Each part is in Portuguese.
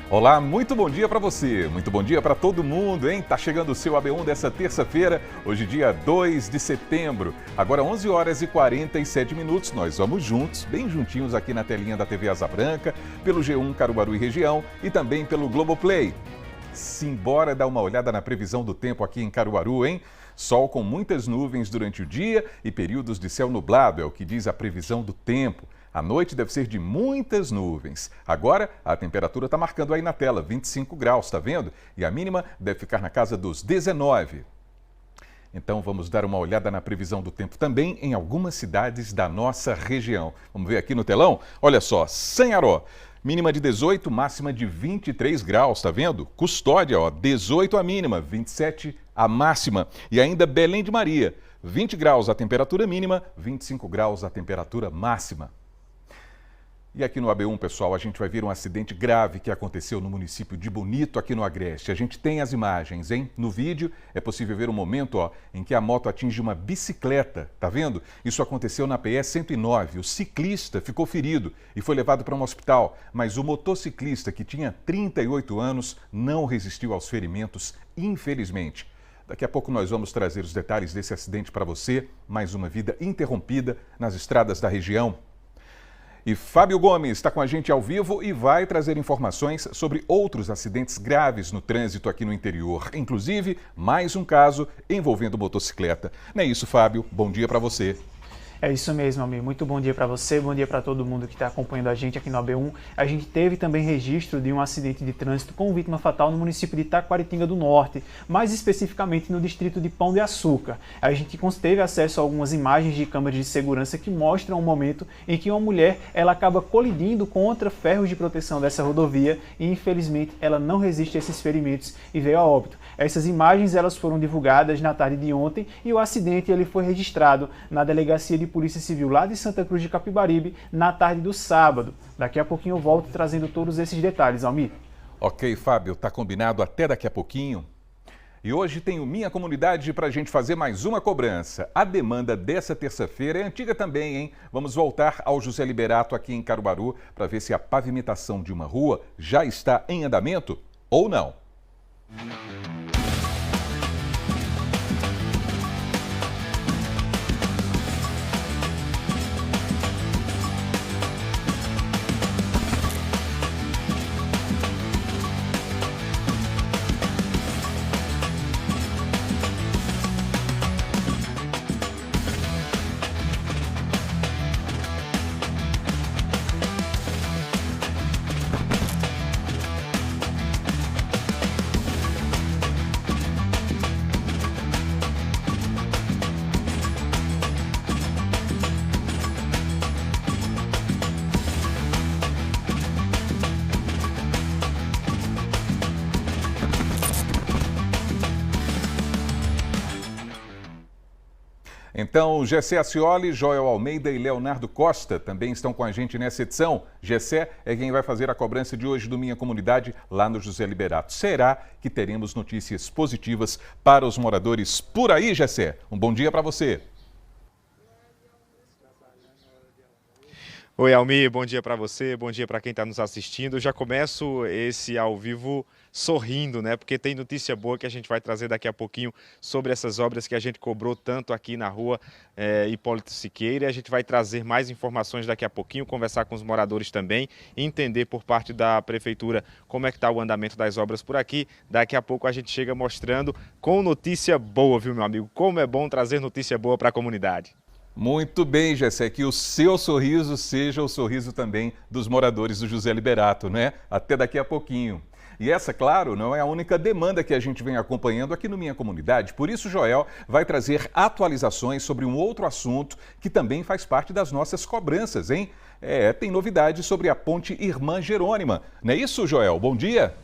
Olá, muito bom dia para você, muito bom dia para todo mundo, hein? Tá chegando o seu AB1 dessa terça-feira, hoje dia 2 de setembro, agora 11 horas e 47 minutos, nós vamos juntos, bem juntinhos aqui na telinha da TV Asa Branca, pelo G1 Caruaru e região e também pelo Globoplay. Simbora dar uma olhada na previsão do tempo aqui em Caruaru, hein? Sol com muitas nuvens durante o dia e períodos de céu nublado, é o que diz a previsão do tempo. A noite deve ser de muitas nuvens. Agora, a temperatura está marcando aí na tela, 25 graus, tá vendo? E a mínima deve ficar na casa dos 19. Então, vamos dar uma olhada na previsão do tempo também em algumas cidades da nossa região. Vamos ver aqui no telão? Olha só, Sanharó, mínima de 18, máxima de 23 graus, tá vendo? Custódia, ó, 18 a mínima, 27 a máxima. E ainda Belém de Maria, 20 graus a temperatura mínima, 25 graus a temperatura máxima. E aqui no AB1, pessoal, a gente vai ver um acidente grave que aconteceu no município de Bonito, aqui no Agreste. A gente tem as imagens, hein? No vídeo é possível ver o momento, ó, em que a moto atinge uma bicicleta, tá vendo? Isso aconteceu na PE 109. O ciclista ficou ferido e foi levado para um hospital, mas o motociclista, que tinha 38 anos, não resistiu aos ferimentos, infelizmente. Daqui a pouco nós vamos trazer os detalhes desse acidente para você. Mais uma vida interrompida nas estradas da região. E Fábio Gomes está com a gente ao vivo e vai trazer informações sobre outros acidentes graves no trânsito aqui no interior. Inclusive, mais um caso envolvendo motocicleta. Não é isso, Fábio? Bom dia para você. É isso mesmo, amigo. Muito bom dia para você, bom dia para todo mundo que está acompanhando a gente aqui no AB1. A gente teve também registro de um acidente de trânsito com vítima fatal no município de Taquaritinga do Norte, mais especificamente no distrito de Pão de Açúcar. A gente teve acesso a algumas imagens de câmeras de segurança que mostram um momento em que uma mulher ela acaba colidindo contra ferros de proteção dessa rodovia e infelizmente ela não resiste a esses ferimentos e veio a óbito. Essas imagens elas foram divulgadas na tarde de ontem e o acidente ele foi registrado na delegacia de Polícia Civil lá de Santa Cruz de Capibaribe na tarde do sábado. Daqui a pouquinho eu volto trazendo todos esses detalhes, Almir. Ok, Fábio, tá combinado até daqui a pouquinho. E hoje tem o Minha Comunidade para a gente fazer mais uma cobrança. A demanda dessa terça-feira é antiga também, hein? Vamos voltar ao José Liberato aqui em Caruaru para ver se a pavimentação de uma rua já está em andamento ou não. Então, Gessé Acioli, Joel Almeida e Leonardo Costa também estão com a gente nessa edição. Gessé é quem vai fazer a cobrança de hoje do Minha Comunidade lá no José Liberato. Será que teremos notícias positivas para os moradores por aí, Gessé? Um bom dia para você. Oi, Almir, bom dia para você, bom dia para quem está nos assistindo. Eu já começo esse ao vivo sorrindo, né? Porque tem notícia boa que a gente vai trazer daqui a pouquinho sobre essas obras que a gente cobrou tanto aqui na rua Hipólito Siqueira. E a gente vai trazer mais informações daqui a pouquinho, conversar com os moradores também, entender por parte da prefeitura como é que está o andamento das obras por aqui. Daqui a pouco a gente chega mostrando com notícia boa, viu, meu amigo? Como é bom trazer notícia boa para a comunidade. Muito bem, Gessé, que o seu sorriso seja o sorriso também dos moradores do José Liberato, né? Até daqui a pouquinho. E essa, claro, não é a única demanda que a gente vem acompanhando aqui no Minha Comunidade. Por isso, Joel vai trazer atualizações sobre um outro assunto que também faz parte das nossas cobranças, hein? Tem novidades sobre a Ponte Irmã Jerônima. Não é isso, Joel? Bom dia.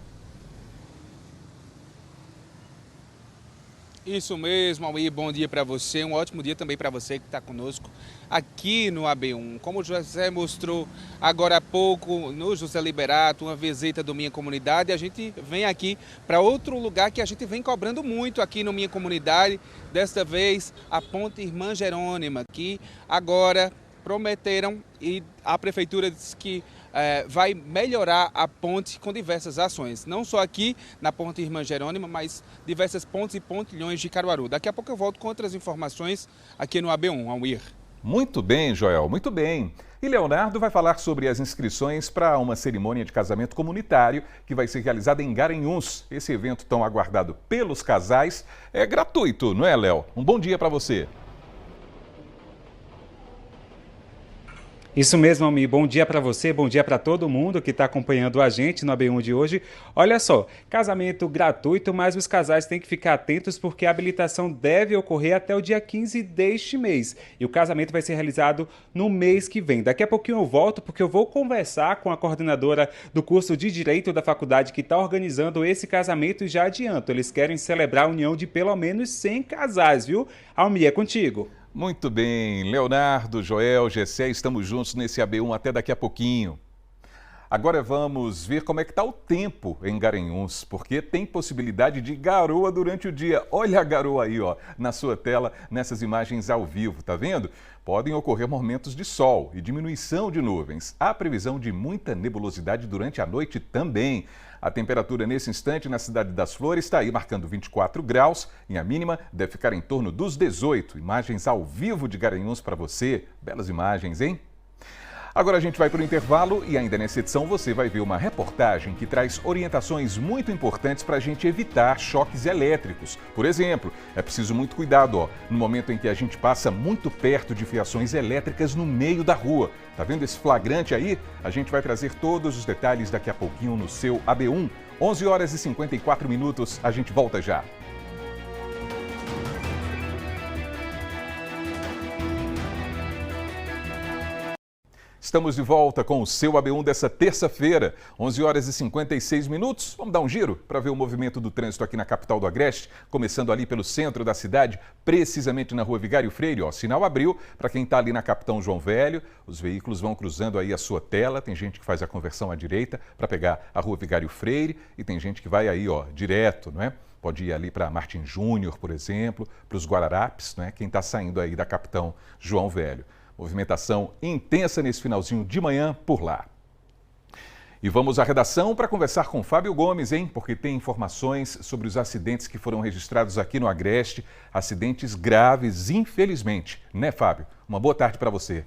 Isso mesmo, Almir, bom dia para você, um ótimo dia também para você que está conosco aqui no AB1. Como o José mostrou agora há pouco no José Liberato, uma visita do Minha Comunidade, a gente vem aqui para outro lugar que a gente vem cobrando muito aqui no Minha Comunidade, desta vez a Ponte Irmã Jerônima, que agora prometeram e a prefeitura disse que vai melhorar a ponte com diversas ações. Não só aqui na ponte Irmã Jerônima, mas diversas pontes e pontilhões de Caruaru. Daqui a pouco eu volto com outras informações aqui no AB1, Almir. Muito bem, Joel, muito bem. E Leonardo vai falar sobre as inscrições para uma cerimônia de casamento comunitário que vai ser realizada em Garanhuns. Esse evento tão aguardado pelos casais é gratuito, não é, Léo? Um bom dia para você. Isso mesmo, Almir. Bom dia para você, bom dia para todo mundo que está acompanhando a gente no AB1 de hoje. Olha só, casamento gratuito, mas os casais têm que ficar atentos porque a habilitação deve ocorrer até o dia 15 deste mês. E o casamento vai ser realizado no mês que vem. Daqui a pouquinho eu volto porque eu vou conversar com a coordenadora do curso de Direito da faculdade que está organizando esse casamento e já adianto, eles querem celebrar a união de pelo menos 100 casais, viu? Almir, é contigo. Muito bem, Leonardo, Joel, Gessé, estamos juntos nesse AB1 até daqui a pouquinho. Agora vamos ver como é que está o tempo em Garanhuns, porque tem possibilidade de garoa durante o dia. Olha a garoa aí, ó, na sua tela, nessas imagens ao vivo, tá vendo? Podem ocorrer momentos de sol e diminuição de nuvens. Há previsão de muita nebulosidade durante a noite também. A temperatura nesse instante na Cidade das Flores está aí marcando 24 graus e a mínima deve ficar em torno dos 18. Imagens ao vivo de Garanhuns para você. Belas imagens, hein? Agora a gente vai para o intervalo e ainda nessa edição você vai ver uma reportagem que traz orientações muito importantes para a gente evitar choques elétricos. Por exemplo, é preciso muito cuidado, ó, no momento em que a gente passa muito perto de fiações elétricas no meio da rua. Tá vendo esse flagrante aí? A gente vai trazer todos os detalhes daqui a pouquinho no seu AB1. 11 horas e 54 minutos, a gente volta já. Estamos de volta com o seu AB1 dessa terça-feira, 11 horas e 56 minutos. Vamos dar um giro para ver o movimento do trânsito aqui na capital do Agreste, começando ali pelo centro da cidade, precisamente na Rua Vigário Freire. Ó, sinal abriu para quem está ali na Capitão João Velho. Os veículos vão cruzando aí a sua tela. Tem gente que faz a conversão à direita para pegar a Rua Vigário Freire e tem gente que vai aí, ó, direto, não é? Pode ir ali para Martim Júnior, por exemplo, para os Guararapes, né? Quem está saindo aí da Capitão João Velho. Movimentação intensa nesse finalzinho de manhã por lá. E vamos à redação para conversar com Fábio Gomes, hein? Porque tem informações sobre os acidentes que foram registrados aqui no Agreste. Acidentes graves, infelizmente. Né, Fábio? Uma boa tarde para você.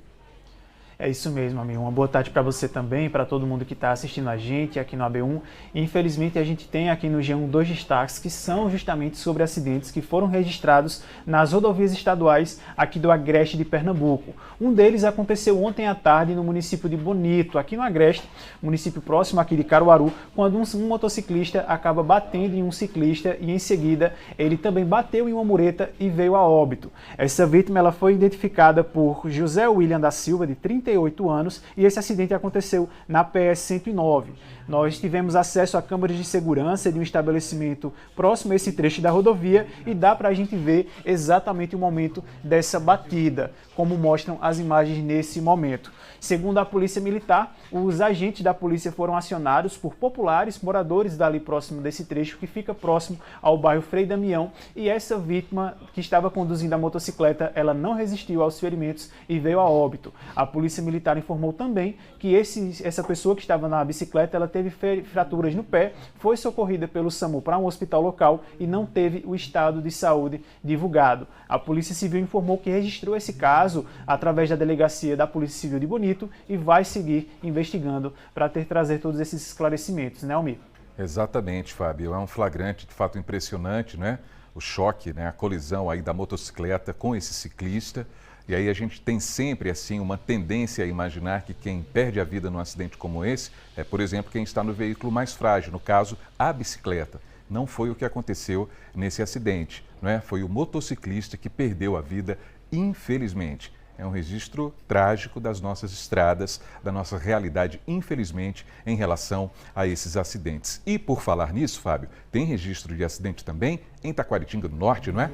É isso mesmo, amigo. Uma boa tarde para você também, para todo mundo que está assistindo a gente aqui no AB1. Infelizmente, a gente tem aqui no G1 dois destaques que são justamente sobre acidentes que foram registrados nas rodovias estaduais aqui do Agreste de Pernambuco. Um deles aconteceu ontem à tarde no município de Bonito, aqui no Agreste, município próximo aqui de Caruaru, quando um motociclista acaba batendo em um ciclista e em seguida ele também bateu em uma mureta e veio a óbito. Essa vítima ela foi identificada por José William da Silva, de 38 anos, e esse acidente aconteceu na PS 109. Nós tivemos acesso a câmeras de segurança de um estabelecimento próximo a esse trecho da rodovia e dá para a gente ver exatamente o momento dessa batida, como mostram as imagens nesse momento. Segundo a Polícia Militar, os agentes da polícia foram acionados por populares moradores dali próximo desse trecho, que fica próximo ao bairro Frei Damião, e essa vítima que estava conduzindo a motocicleta, ela não resistiu aos ferimentos e veio a óbito. A Polícia Militar informou também que essa pessoa que estava na bicicleta, ela teve fraturas no pé, foi socorrida pelo SAMU para um hospital local e não teve o estado de saúde divulgado. A Polícia Civil informou que registrou esse caso através da Delegacia da Polícia Civil de Bonito e vai seguir investigando para trazer todos esses esclarecimentos, né, Almir? Exatamente, Fábio. É um flagrante de fato impressionante, né? O choque, né? A colisão aí da motocicleta com esse ciclista. E aí a gente tem sempre, assim, uma tendência a imaginar que quem perde a vida num acidente como esse é, por exemplo, quem está no veículo mais frágil, no caso, a bicicleta. Não foi o que aconteceu nesse acidente, não é? Foi o motociclista que perdeu a vida, infelizmente. É um registro trágico das nossas estradas, da nossa realidade, infelizmente, em relação a esses acidentes. E por falar nisso, Fábio, tem registro de acidente também em Taquaritinga do Norte, não é?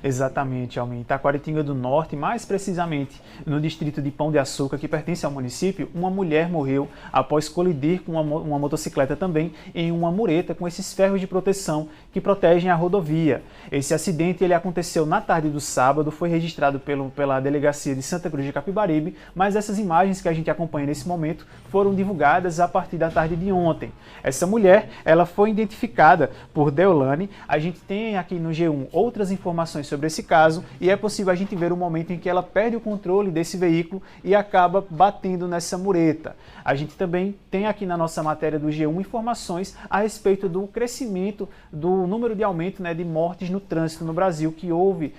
Exatamente, Almin. Em Taquaritinga do Norte, mais precisamente no distrito de Pão de Açúcar, que pertence ao município, uma mulher morreu após colidir com uma motocicleta também em uma mureta com esses ferros de proteção que protegem a rodovia. Esse acidente ele aconteceu na tarde do sábado, foi registrado pela Delegacia de Santa Cruz de Capibaribe, mas essas imagens que a gente acompanha nesse momento foram divulgadas a partir da tarde de ontem. Essa mulher, ela foi identificada por Deolane. A gente tem aqui no G1 outras informações sobre esse caso e é possível a gente ver o momento em que ela perde o controle desse veículo e acaba batendo nessa mureta. A gente também tem aqui na nossa matéria do G1 informações a respeito do crescimento do número de aumento, né, de mortes no trânsito no Brasil, que houve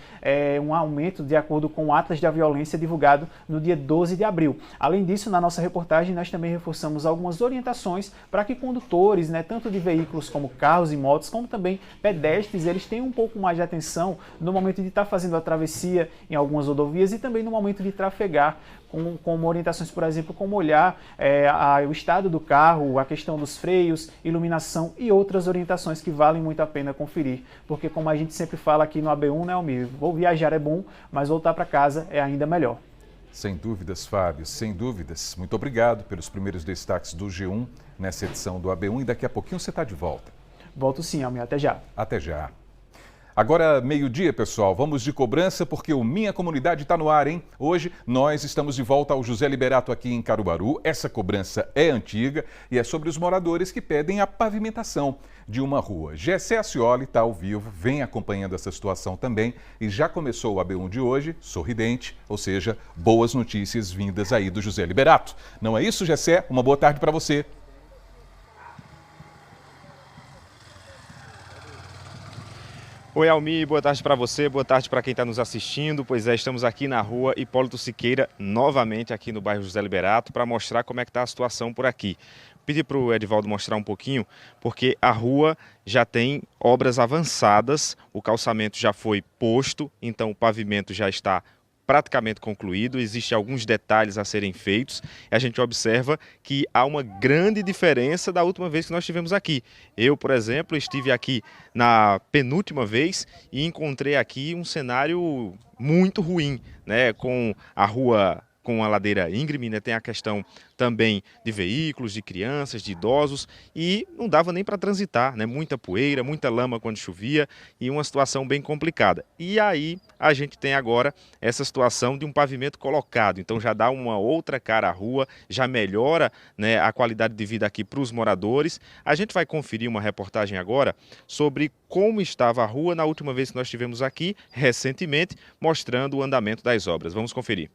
um aumento de acordo com o Atlas da Violência divulgado no dia 12 de abril. Além disso, na nossa reportagem, nós também reforçamos algumas orientações para que condutores, né, tanto de veículos como carros e motos, como também pedestres, eles tenham um pouco mais de atenção no momento de estar fazendo a travessia em algumas rodovias e também no momento de trafegar, com orientações, por exemplo, como olhar o estado do carro, a questão dos freios, iluminação e outras orientações que valem muito a pena conferir. Porque, como a gente sempre fala aqui no AB1, né, Almir? Viajar é bom, mas voltar para casa é ainda melhor. Sem dúvidas, Fábio, sem dúvidas. Muito obrigado pelos primeiros destaques do G1 nessa edição do AB1 e daqui a pouquinho você está de volta. Volto sim, Almir. Até já. Até já. Agora, meio-dia, pessoal, vamos de cobrança porque o Minha Comunidade está no ar, hein? Hoje nós estamos de volta ao José Liberato aqui em Caruaru. Essa cobrança é antiga e é sobre os moradores que pedem a pavimentação de uma rua. Gessé Ascioli está ao vivo, vem acompanhando essa situação também e já começou o AB1 de hoje, sorridente, ou seja, boas notícias vindas aí do José Liberato. Não é isso, Gessé? Uma boa tarde para você. Oi, Almir, boa tarde para você, boa tarde para quem está nos assistindo. Pois é, estamos aqui na rua Hipólito Siqueira, novamente aqui no bairro José Liberato, para mostrar como é que está a situação por aqui. Pedi para o Edivaldo mostrar um pouquinho, porque a rua já tem obras avançadas, o calçamento já foi posto, então o pavimento já está praticamente concluído, existem alguns detalhes a serem feitos e a gente observa que há uma grande diferença da última vez que nós estivemos aqui. Eu, por exemplo, estive aqui na penúltima vez e encontrei aqui um cenário muito ruim, né, com a rua com a ladeira íngreme, né? Tem a questão também de veículos, de crianças, de idosos e não dava nem para transitar, né? Muita poeira, muita lama quando chovia e uma situação bem complicada. E aí a gente tem agora essa situação de um pavimento colocado, então já dá uma outra cara à rua, já melhora, né, a qualidade de vida aqui para os moradores. A gente vai conferir uma reportagem agora sobre como estava a rua na última vez que nós estivemos aqui, recentemente, mostrando o andamento das obras. Vamos conferir.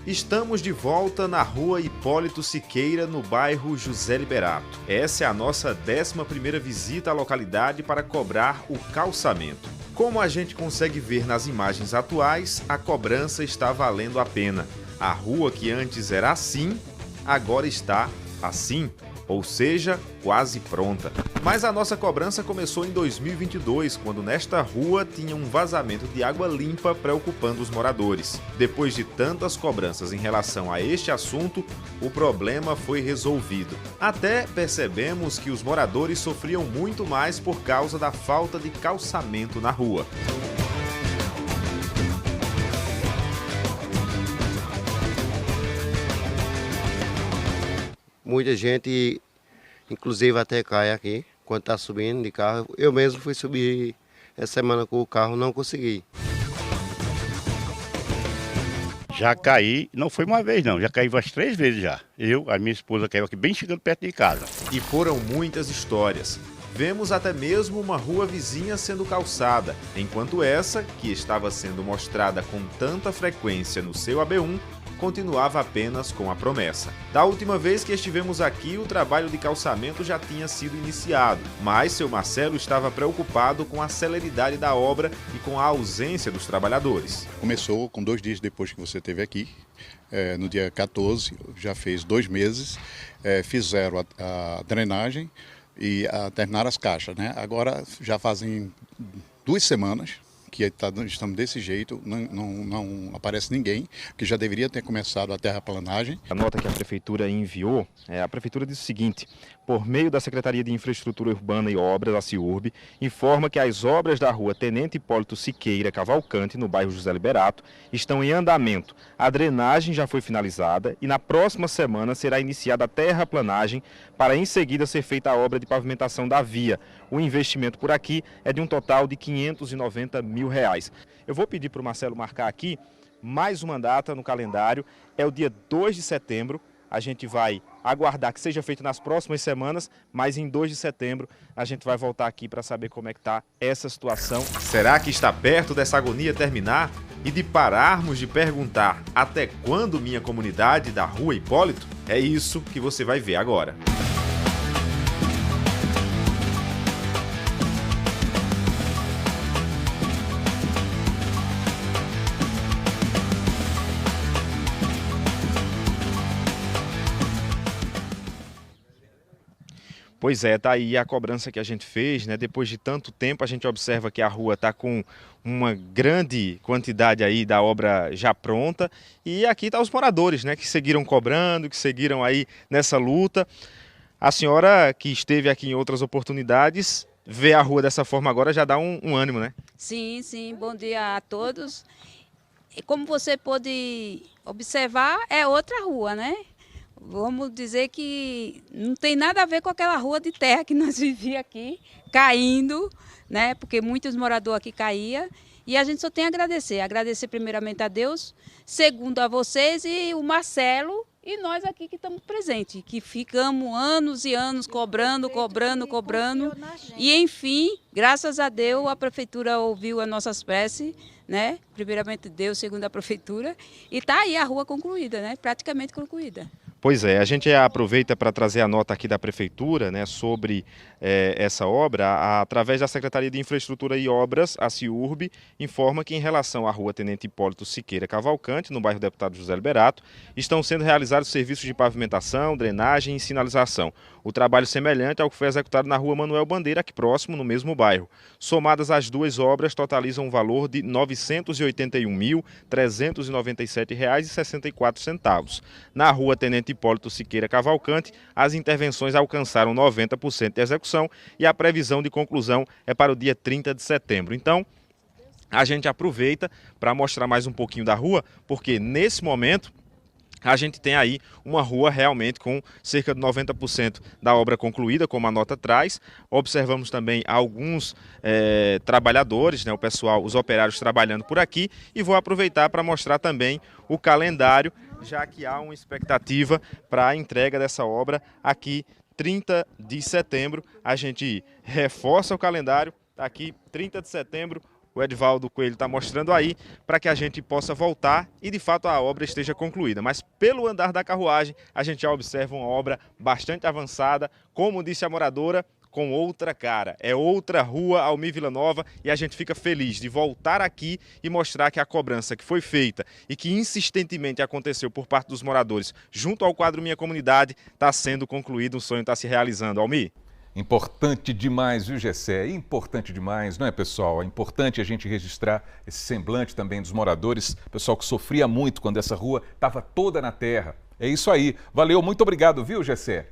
Estamos de volta na rua Hipólito Siqueira, no bairro José Liberato. Essa é a nossa 11ª visita à localidade para cobrar o calçamento. Como a gente consegue ver nas imagens atuais, a cobrança está valendo a pena. A rua que antes era assim, agora está assim, ou seja, quase pronta. Mas a nossa cobrança começou em 2022, quando nesta rua tinha um vazamento de água limpa preocupando os moradores. Depois de tantas cobranças em relação a este assunto, o problema foi resolvido. Até percebemos que os moradores sofriam muito mais por causa da falta de calçamento na rua. Muita gente, inclusive até cai aqui, quando está subindo de carro. Eu mesmo fui subir essa semana com o carro, não consegui. Já caí, não foi uma vez não, já caí umas 3 vezes já. A minha esposa caiu aqui bem chegando perto de casa. E foram muitas histórias. Vemos até mesmo uma rua vizinha sendo calçada, enquanto essa, que estava sendo mostrada com tanta frequência no seu AB1, continuava apenas com a promessa. Da última vez que estivemos aqui, o trabalho de calçamento já tinha sido iniciado, mas seu Marcelo estava preocupado com a celeridade da obra e com a ausência dos trabalhadores. Começou com 2 dias depois que você esteve aqui, no dia 14, já fez 2 meses, fizeram a drenagem e terminaram as caixas, né? Agora já fazem 2 semanas que estamos desse jeito, não aparece ninguém, que já deveria ter começado a terraplanagem. A nota que a Prefeitura enviou, a Prefeitura diz o seguinte: por meio da Secretaria de Infraestrutura Urbana e Obras, a CIURB, informa que as obras da rua Tenente Hipólito Siqueira Cavalcante, no bairro José Liberato, estão em andamento. A drenagem já foi finalizada e na próxima semana será iniciada a terraplanagem para em seguida ser feita a obra de pavimentação da via. O investimento por aqui é de um total de R$590 mil. Eu vou pedir para o Marcelo marcar aqui mais uma data no calendário, é o dia 2 de setembro. A gente vai aguardar que seja feito nas próximas semanas, mas em 2 de setembro a gente vai voltar aqui para saber como é que está essa situação. Será que está perto dessa agonia terminar e de pararmos de perguntar até quando minha comunidade da Rua Hipólito? É isso que você vai ver agora. Pois é, tá aí a cobrança que a gente fez, né? Depois de tanto tempo a gente observa que a rua está com uma grande quantidade aí da obra já pronta e aqui tá os moradores, né? Que seguiram cobrando, que seguiram aí nessa luta. A senhora que esteve aqui em outras oportunidades, ver a rua dessa forma agora já dá um ânimo, né? Sim, sim, bom dia a todos. E como você pôde observar, é outra rua, né? Vamos dizer que não tem nada a ver com aquela rua de terra que nós vivíamos aqui, caindo, né? Porque muitos moradores aqui caíam. E a gente só tem a agradecer. Agradecer primeiramente a Deus, segundo a vocês e o Marcelo e nós aqui que estamos presentes, que ficamos anos e anos cobrando. E enfim, graças a Deus, a Prefeitura ouviu as nossas preces, né? Primeiramente Deus, segundo a Prefeitura. E está aí a rua concluída, né? Praticamente concluída. Pois é, a gente aproveita para trazer a nota aqui da Prefeitura, né, sobre essa obra. Através da Secretaria de Infraestrutura e Obras, a CIURB informa que em relação à rua Tenente Hipólito Siqueira Cavalcante, no bairro Deputado José Liberato, estão sendo realizados serviços de pavimentação, drenagem e sinalização. O trabalho semelhante ao que foi executado na rua Manuel Bandeira, aqui próximo, no mesmo bairro. Somadas as duas obras, totalizam um valor de R$ 981.397,64. Na rua Tenente Hipólito Siqueira Cavalcante, as intervenções alcançaram 90% de execução e a previsão de conclusão é para o dia 30 de setembro. Então, a gente aproveita para mostrar mais um pouquinho da rua, porque nesse momento a gente tem aí uma rua realmente com cerca de 90% da obra concluída, como a nota traz. Observamos também alguns trabalhadores, né, o pessoal, os operários trabalhando por aqui, e vou aproveitar para mostrar também o calendário, já que há uma expectativa para a entrega dessa obra aqui 30 de setembro. A gente reforça o calendário, tá aqui 30 de setembro. O Edivaldo Coelho está mostrando aí para que a gente possa voltar e de fato a obra esteja concluída. Mas pelo andar da carruagem a gente já observa uma obra bastante avançada, como disse a moradora, com outra cara. É outra rua Almir Vila Nova e a gente fica feliz de voltar aqui e mostrar que a cobrança que foi feita e que insistentemente aconteceu por parte dos moradores junto ao quadro Minha Comunidade está sendo concluído, o sonho está se realizando. Almir? Importante demais, viu, Gessé? Importante demais, não é, pessoal? É importante a gente registrar esse semblante também dos moradores, pessoal que sofria muito quando essa rua estava toda na terra. É isso aí. Valeu, muito obrigado, viu, Gessé?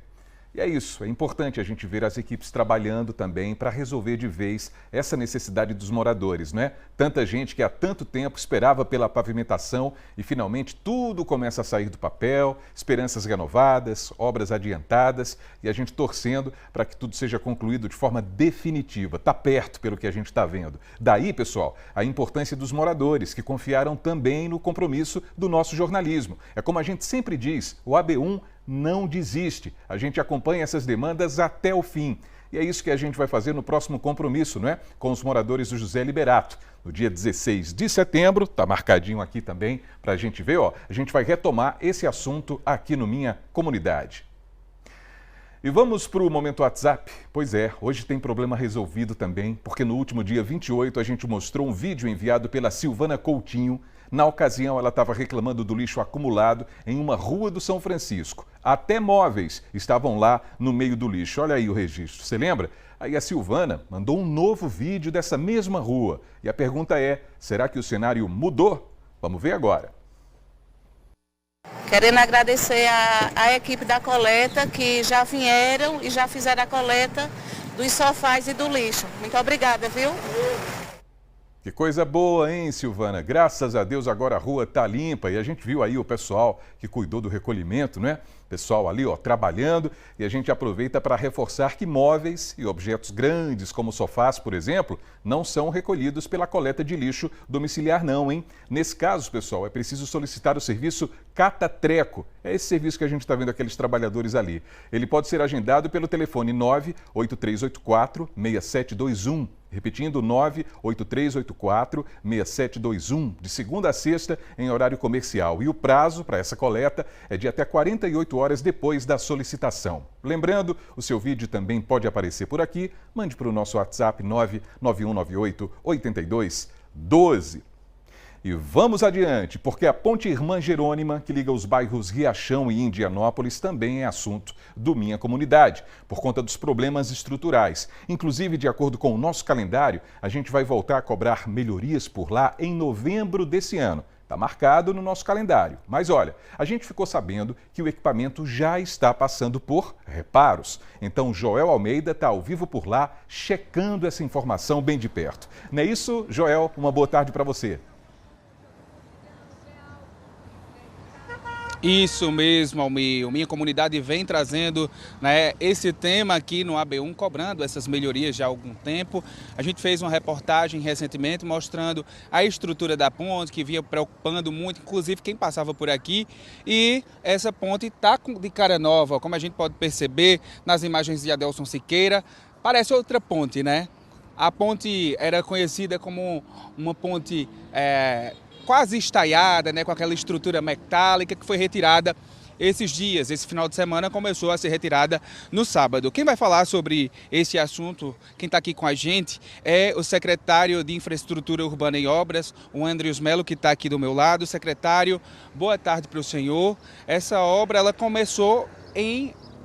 E é isso, é importante a gente ver as equipes trabalhando também para resolver de vez essa necessidade dos moradores, não é? Tanta gente que há tanto tempo esperava pela pavimentação e finalmente tudo começa a sair do papel, esperanças renovadas, obras adiantadas e a gente torcendo para que tudo seja concluído de forma definitiva. Está perto pelo que a gente está vendo. Daí, pessoal, a importância dos moradores que confiaram também no compromisso do nosso jornalismo. É como a gente sempre diz, o AB1 não desiste. A gente acompanha essas demandas até o fim. E é isso que a gente vai fazer no próximo compromisso, não é? Com os moradores do José Liberato. No dia 16 de setembro, está marcadinho aqui também para a gente ver, ó. A gente vai retomar esse assunto aqui no Minha Comunidade. E vamos para o Momento WhatsApp? Pois é, hoje tem problema resolvido também, porque no último dia 28 a gente mostrou um vídeo enviado pela Silvana Coutinho. Na ocasião, ela estava reclamando do lixo acumulado em uma rua do São Francisco. Até móveis estavam lá no meio do lixo. Olha aí o registro. Você lembra? Aí a Silvana mandou um novo vídeo dessa mesma rua. E a pergunta é, será que o cenário mudou? Vamos ver agora. Querendo agradecer a equipe da coleta que já vieram e já fizeram a coleta dos sofás e do lixo. Muito obrigada, viu? Que coisa boa, hein, Silvana? Graças a Deus agora a rua tá limpa e a gente viu aí o pessoal que cuidou do recolhimento, né? Pessoal ali, ó, trabalhando, e a gente aproveita para reforçar que móveis e objetos grandes, como sofás, por exemplo, não são recolhidos pela coleta de lixo domiciliar não, hein? Nesse caso, pessoal, é preciso solicitar o serviço Catatreco. É esse serviço que a gente está vendo aqueles trabalhadores ali. Ele pode ser agendado pelo telefone 98384-6721. Repetindo, 98384-6721, de segunda a sexta, em horário comercial. E o prazo para essa coleta é de até 48 horas depois da solicitação. Lembrando, o seu vídeo também pode aparecer por aqui. Mande para o nosso WhatsApp 99198-8212. E vamos adiante, porque a Ponte Irmã Jerônima, que liga os bairros Riachão e Indianópolis, também é assunto do Minha Comunidade, por conta dos problemas estruturais. Inclusive, de acordo com o nosso calendário, a gente vai voltar a cobrar melhorias por lá em novembro desse ano. Está marcado no nosso calendário. Mas olha, a gente ficou sabendo que o equipamento já está passando por reparos. Então, Joel Almeida está ao vivo por lá, checando essa informação bem de perto. Não é isso, Joel? Uma boa tarde para você. Isso mesmo, Almir. Minha Comunidade vem trazendo, né, esse tema aqui no AB1, cobrando essas melhorias já há algum tempo. A gente fez uma reportagem recentemente mostrando a estrutura da ponte, que vinha preocupando muito, inclusive quem passava por aqui. E essa ponte está de cara nova, como a gente pode perceber nas imagens de Adelson Siqueira. Parece outra ponte, né? A ponte era conhecida como uma ponte quase estaiada, né, com aquela estrutura metálica que foi retirada esses dias. Esse final de semana começou a ser retirada no sábado. Quem vai falar sobre esse assunto, quem está aqui com a gente, é o secretário de Infraestrutura Urbana e Obras, o Andrius Melo, que está aqui do meu lado. Secretário, boa tarde para o senhor. Essa obra ela começou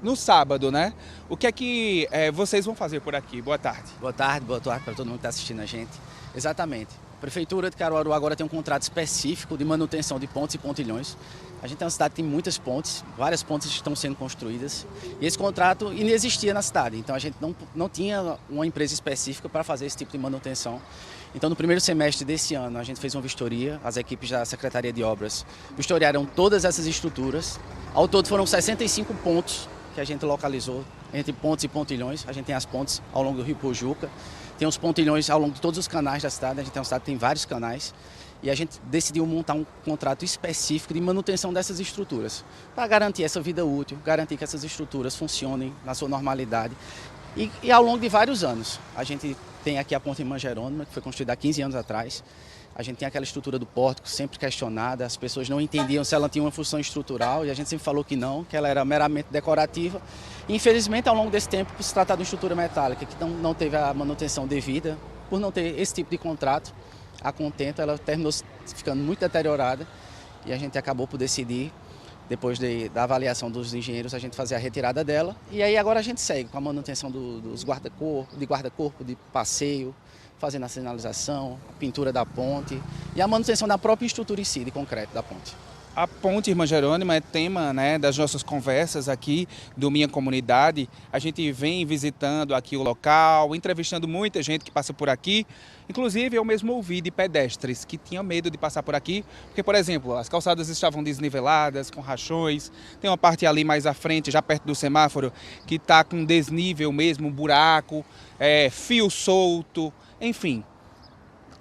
no sábado, né? O que é que vocês vão fazer por aqui? Boa tarde. Boa tarde para todo mundo que está assistindo a gente. Exatamente. A Prefeitura de Caruaru agora tem um contrato específico de manutenção de pontes e pontilhões. A gente é uma cidade que tem muitas pontes, várias pontes estão sendo construídas. E esse contrato inexistia na cidade, então a gente não tinha uma empresa específica para fazer esse tipo de manutenção. Então no primeiro semestre desse ano a gente fez uma vistoria, as equipes da Secretaria de Obras vistoriaram todas essas estruturas. Ao todo foram 65 pontos que a gente localizou entre pontes e pontilhões. A gente tem as pontes ao longo do Rio Pojuca. Tem os pontilhões ao longo de todos os canais da cidade, a gente tem uma cidade que tem vários canais, e a gente decidiu montar um contrato específico de manutenção dessas estruturas, para garantir essa vida útil, garantir que essas estruturas funcionem na sua normalidade. E ao longo de vários anos, a gente tem aqui a Ponte Irmã Jerônima, que foi construída há 15 anos atrás. A gente tem aquela estrutura do pórtico sempre questionada, as pessoas não entendiam se ela tinha uma função estrutural e a gente sempre falou que não, que ela era meramente decorativa. E, infelizmente, ao longo desse tempo, por se tratar de uma estrutura metálica que não teve a manutenção devida, por não ter esse tipo de contrato, a contento, ela terminou ficando muito deteriorada e a gente acabou por decidir, depois da avaliação dos engenheiros, a gente fazer a retirada dela. E aí agora a gente segue com a manutenção dos guarda-corpo, de passeio, fazendo a sinalização, a pintura da ponte e a manutenção da própria estrutura em si, de concreto da ponte. A Ponte Irmã Jerônima é tema, né, das nossas conversas aqui do Minha Comunidade. A gente vem visitando aqui o local, entrevistando muita gente que passa por aqui. Inclusive, eu mesmo ouvi de pedestres que tinham medo de passar por aqui, porque, por exemplo, as calçadas estavam desniveladas, com rachões. Tem uma parte ali mais à frente, já perto do semáforo, que está com desnível mesmo, um buraco, fio solto, enfim.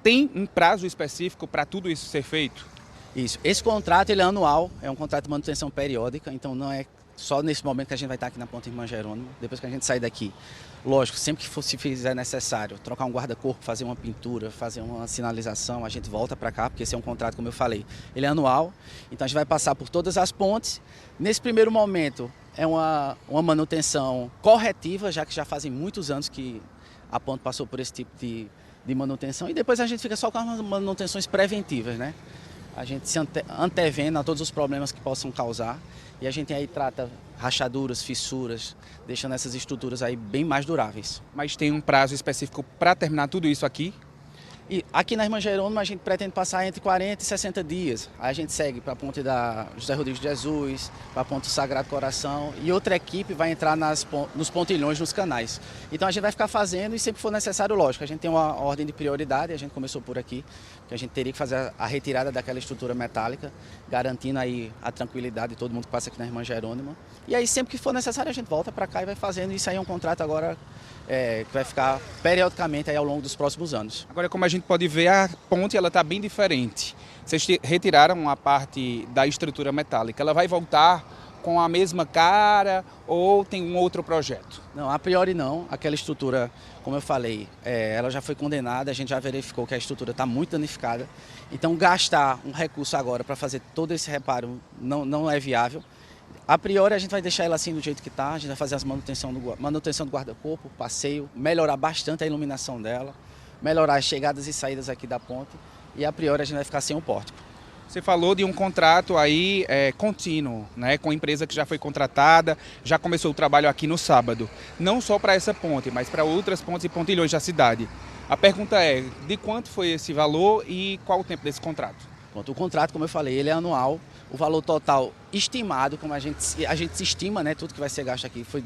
Tem um prazo específico para tudo isso ser feito? Isso. Esse contrato ele é anual, é um contrato de manutenção periódica, então não é só nesse momento que a gente vai estar aqui na Ponte Irmã Jerônima. Depois que a gente sair daqui, lógico, sempre que se fizer necessário trocar um guarda-corpo, fazer uma pintura, fazer uma sinalização, a gente volta para cá, porque esse é um contrato, como eu falei, ele é anual. Então a gente vai passar por todas as pontes. Nesse primeiro momento é uma manutenção corretiva, já que já fazem muitos anos que a ponte passou por esse tipo de manutenção. E depois a gente fica só com as manutenções preventivas, né? A gente se antevendo a todos os problemas que possam causar. E a gente aí trata rachaduras, fissuras, deixando essas estruturas aí bem mais duráveis. Mas tem um prazo específico para terminar tudo isso aqui? E aqui na Irmã Jerônima a gente pretende passar entre 40 e 60 dias. Aí a gente segue para a ponte da José Rodrigues de Jesus, para a ponte do Sagrado Coração, e outra equipe vai entrar nos pontilhões, nos canais. Então a gente vai ficar fazendo e sempre for necessário, lógico. A gente tem uma ordem de prioridade, a gente começou por aqui, que a gente teria que fazer a retirada daquela estrutura metálica, garantindo aí a tranquilidade de todo mundo que passa aqui na Irmã Jerônima. E aí sempre que for necessário a gente volta para cá e vai fazendo. Isso aí é um contrato agora que vai ficar periodicamente aí ao longo dos próximos anos. Agora, como a gente pode ver, a ponte está bem diferente. Vocês retiraram a parte da estrutura metálica. Ela vai voltar com a mesma cara ou tem um outro projeto? Não, a priori não. Aquela estrutura, como eu falei, ela já foi condenada, a gente já verificou que a estrutura está muito danificada. Então, gastar um recurso agora para fazer todo esse reparo não é viável. A priori a gente vai deixar ela assim do jeito que está, a gente vai fazer as manutenção do guarda-corpo, passeio, melhorar bastante a iluminação dela, melhorar as chegadas e saídas aqui da ponte e a priori a gente vai ficar sem o pórtico. Você falou de um contrato aí contínuo, né, com a empresa que já foi contratada, já começou o trabalho aqui no sábado, não só para essa ponte, mas para outras pontes e pontilhões da cidade. A pergunta é, de quanto foi esse valor e qual o tempo desse contrato? Pronto, o contrato, como eu falei, ele é anual. O valor total estimado, como a gente se estima, né, tudo que vai ser gasto aqui, foi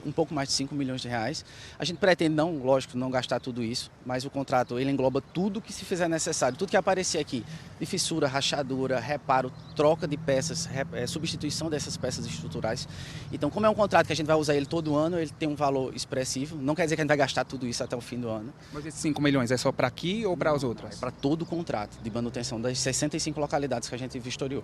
um pouco mais de 5 milhões de reais. A gente pretende, lógico, não gastar tudo isso, mas o contrato ele engloba tudo que se fizer necessário, tudo que aparecer aqui, de fissura, rachadura, reparo, troca de peças, substituição dessas peças estruturais. Então, como é um contrato que a gente vai usar ele todo ano, ele tem um valor expressivo, não quer dizer que a gente vai gastar tudo isso até o fim do ano. Mas esses 5 milhões é só para aqui ou para as outras? É para todo o contrato de manutenção das 65 localidades que a gente vistoriou.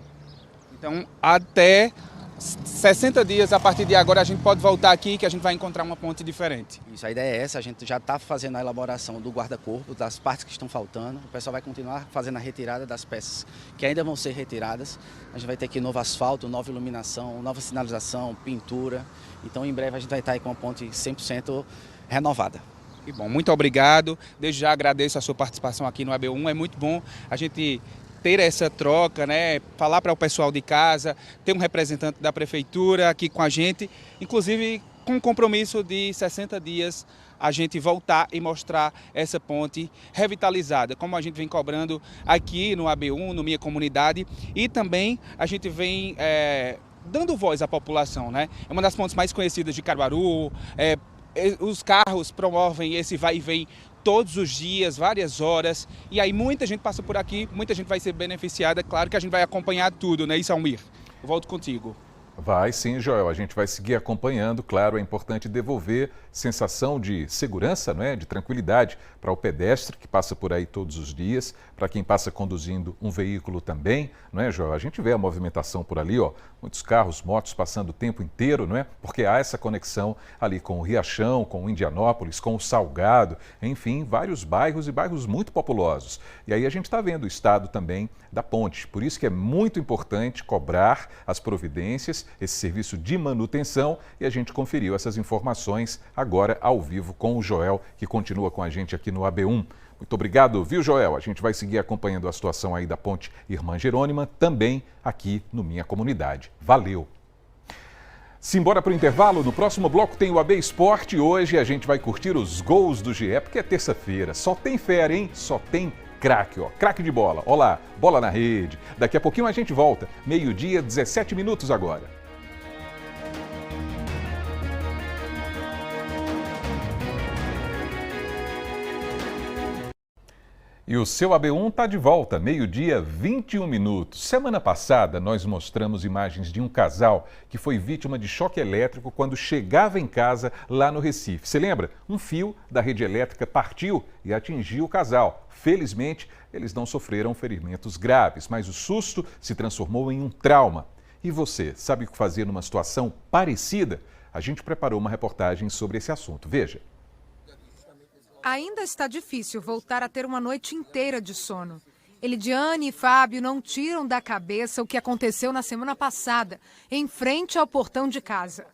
Então, até 60 dias a partir de agora a gente pode voltar aqui que a gente vai encontrar uma ponte diferente. Isso, a ideia é essa, a gente já está fazendo a elaboração do guarda-corpo, das partes que estão faltando. O pessoal vai continuar fazendo a retirada das peças que ainda vão ser retiradas. A gente vai ter aqui novo asfalto, nova iluminação, nova sinalização, pintura. Então, em breve a gente vai estar aí com uma ponte 100% renovada. Que bom, muito obrigado. Desde já agradeço a sua participação aqui no AB1. É muito bom a gente ter essa troca, né? Falar para o pessoal de casa, ter um representante da prefeitura aqui com a gente, inclusive com o compromisso de 60 dias a gente voltar e mostrar essa ponte revitalizada, como a gente vem cobrando aqui no AB1, no Minha Comunidade, e também a gente vem dando voz à população, né? É uma das pontes mais conhecidas de Caruaru, os carros promovem esse vai e vem todos os dias, várias horas, e aí muita gente passa por aqui, muita gente vai ser beneficiada, claro que a gente vai acompanhar tudo, né, isso, Almir? Eu volto contigo. Vai sim, Joel, a gente vai seguir acompanhando, claro, é importante devolver sensação de segurança, não é? De tranquilidade para o pedestre que passa por aí todos os dias, para quem passa conduzindo um veículo também, não é, Joel? A gente vê a movimentação por ali, ó, muitos carros, motos passando o tempo inteiro, não é? Porque há essa conexão ali com o Riachão, com o Indianópolis, com o Salgado, enfim, vários bairros e bairros muito populosos. E aí a gente está vendo o estado também da ponte, por isso que é muito importante cobrar as providências, esse serviço de manutenção, e a gente conferiu essas informações agora ao vivo com o Joel, que continua com a gente aqui no AB1. Muito obrigado, viu, Joel? A gente vai seguir acompanhando a situação aí da ponte Irmã Jerônima, também aqui no Minha Comunidade. Valeu! Simbora para o intervalo, no próximo bloco tem o AB Esporte. Hoje a gente vai curtir os gols do GE, porque é terça-feira. Só tem fera, hein? Só tem craque, ó. Craque de bola. Olá, bola na rede. Daqui a pouquinho a gente volta. 12h, 17 minutos agora. E o seu AB1 está de volta, 12h, 21 minutos. Semana passada, nós mostramos imagens de um casal que foi vítima de choque elétrico quando chegava em casa lá no Recife. Você lembra? Um fio da rede elétrica partiu e atingiu o casal. Felizmente, eles não sofreram ferimentos graves, mas o susto se transformou em um trauma. E você, sabe o que fazer numa situação parecida? A gente preparou uma reportagem sobre esse assunto. Veja. Ainda está difícil voltar a ter uma noite inteira de sono. Elidiane e Fábio não tiram da cabeça o que aconteceu na semana passada, em frente ao portão de casa.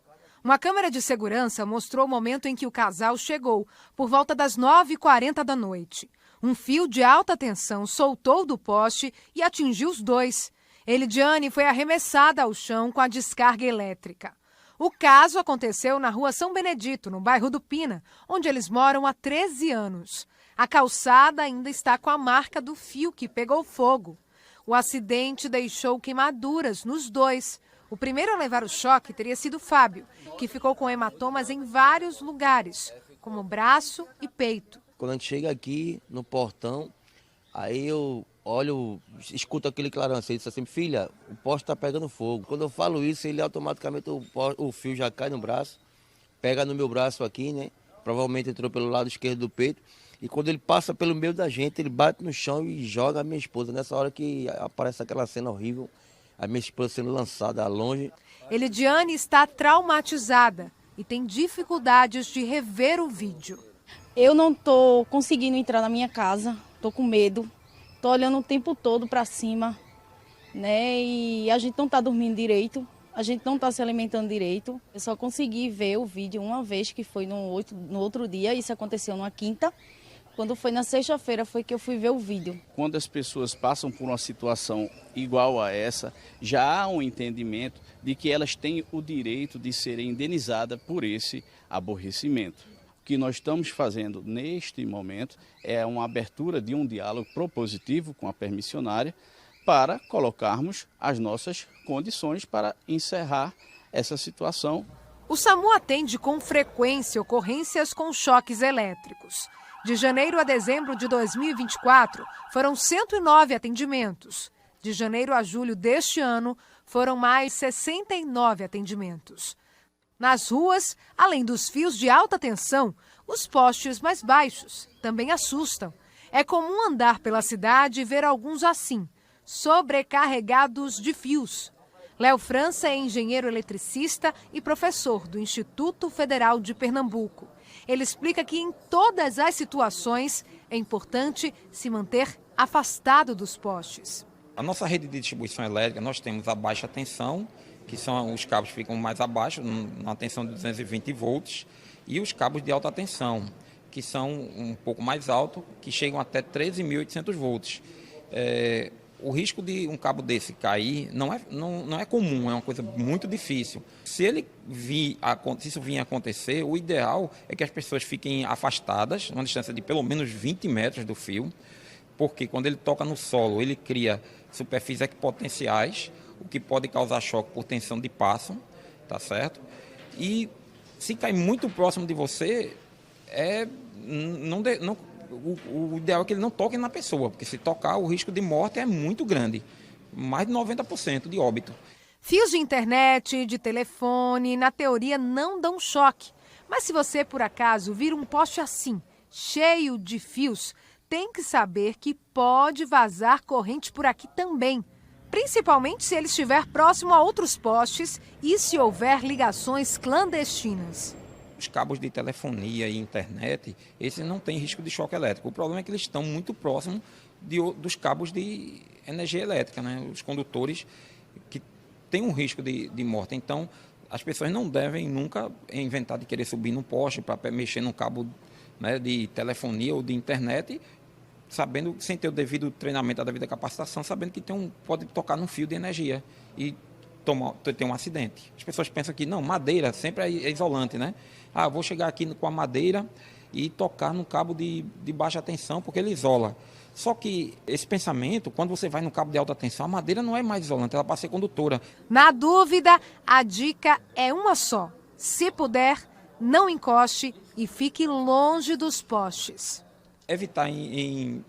Uma câmera de segurança mostrou o momento em que o casal chegou, por volta das 9h40 da noite. Um fio de alta tensão soltou do poste e atingiu os dois. Elidiane foi arremessada ao chão com a descarga elétrica. O caso aconteceu na rua São Benedito, no bairro do Pina, onde eles moram há 13 anos. A calçada ainda está com a marca do fio que pegou fogo. O acidente deixou queimaduras nos dois. O primeiro a levar o choque teria sido Fábio, que ficou com hematomas em vários lugares, como braço e peito. Quando a gente chega aqui no portão, aí eu olho, escuto aquele clarão, ele diz assim, filha, o poste está pegando fogo. Quando eu falo isso, ele automaticamente, o fio já cai no braço, pega no meu braço aqui, né? Provavelmente entrou pelo lado esquerdo do peito. E quando ele passa pelo meio da gente, ele bate no chão e joga a minha esposa. Nessa hora que aparece aquela cena horrível, a minha esposa sendo lançada longe. Elidiane está traumatizada e tem dificuldades de rever o vídeo. Eu não estou conseguindo entrar na minha casa, estou com medo, estou olhando o tempo todo para cima, né? E a gente não está dormindo direito, a gente não está se alimentando direito. Eu só consegui ver o vídeo uma vez, que foi no outro dia, isso aconteceu numa quinta. Quando foi na sexta-feira foi que eu fui ver o vídeo. Quando as pessoas passam por uma situação igual a essa, já há um entendimento de que elas têm o direito de serem indenizadas por esse aborrecimento. O que nós estamos fazendo neste momento é uma abertura de um diálogo propositivo com a permissionária para colocarmos as nossas condições para encerrar essa situação. O SAMU atende com frequência ocorrências com choques elétricos. De janeiro a dezembro de 2024, foram 109 atendimentos. De janeiro a julho deste ano, foram mais 69 atendimentos. Nas ruas, além dos fios de alta tensão, os postes mais baixos também assustam. É comum andar pela cidade e ver alguns assim, sobrecarregados de fios. Léo França é engenheiro eletricista e professor do Instituto Federal de Pernambuco. Ele explica que em todas as situações é importante se manter afastado dos postes. A nossa rede de distribuição elétrica, nós temos a baixa tensão, que são os cabos que ficam mais abaixo, na tensão de 220 volts, e os cabos de alta tensão, que são um pouco mais altos, que chegam até 13.800 volts. O risco de um cabo desse cair não é comum, é uma coisa muito difícil. Se isso vir a acontecer, o ideal é que as pessoas fiquem afastadas, uma distância de pelo menos 20 metros do fio, porque quando ele toca no solo, ele cria superfícies equipotenciais, o que pode causar choque por tensão de passo, tá certo? E se cair muito próximo de você, o ideal é que ele não toque na pessoa, porque se tocar, o risco de morte é muito grande, mais de 90% de óbito. Fios de internet, de telefone, na teoria não dão choque. Mas se você, por acaso, vir um poste assim, cheio de fios, tem que saber que pode vazar corrente por aqui também. Principalmente se ele estiver próximo a outros postes e se houver ligações clandestinas. Os cabos de telefonia e internet, esses não têm risco de choque elétrico. O problema é que eles estão muito próximos dos cabos de energia elétrica, né? Os condutores que têm um risco de morte. Então, as pessoas não devem nunca inventar de querer subir no poste para mexer no cabo, né, de telefonia ou de internet, sabendo, sem ter o devido treinamento, a devida capacitação, sabendo que pode tocar num fio de energia e ter um acidente. As pessoas pensam que, não, madeira sempre é isolante, né? Vou chegar aqui com a madeira e tocar no cabo de baixa tensão, porque ele isola. Só que esse pensamento, quando você vai no cabo de alta tensão, a madeira não é mais isolante, ela passa a ser condutora. Na dúvida, a dica é uma só. Se puder, não encoste e fique longe dos postes. Evitar em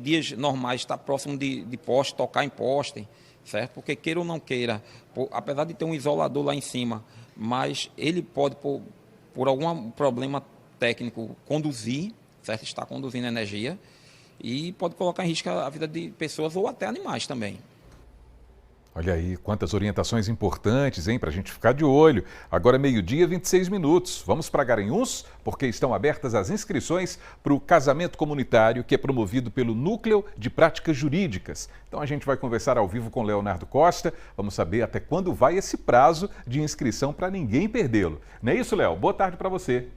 dias normais estar próximo de poste, tocar em poste, certo? Porque queira ou não queira, apesar de ter um isolador lá em cima, mas ele pode, por algum problema técnico, conduzir, certo? Está conduzindo energia e pode colocar em risco a vida de pessoas ou até animais também. Olha aí, quantas orientações importantes, hein, para a gente ficar de olho. Agora é 12h, 26 minutos. Vamos para Garanhuns, porque estão abertas as inscrições para o casamento comunitário, que é promovido pelo Núcleo de Práticas Jurídicas. Então a gente vai conversar ao vivo com Leonardo Costa. Vamos saber até quando vai esse prazo de inscrição para ninguém perdê-lo. Não é isso, Léo? Boa tarde para você.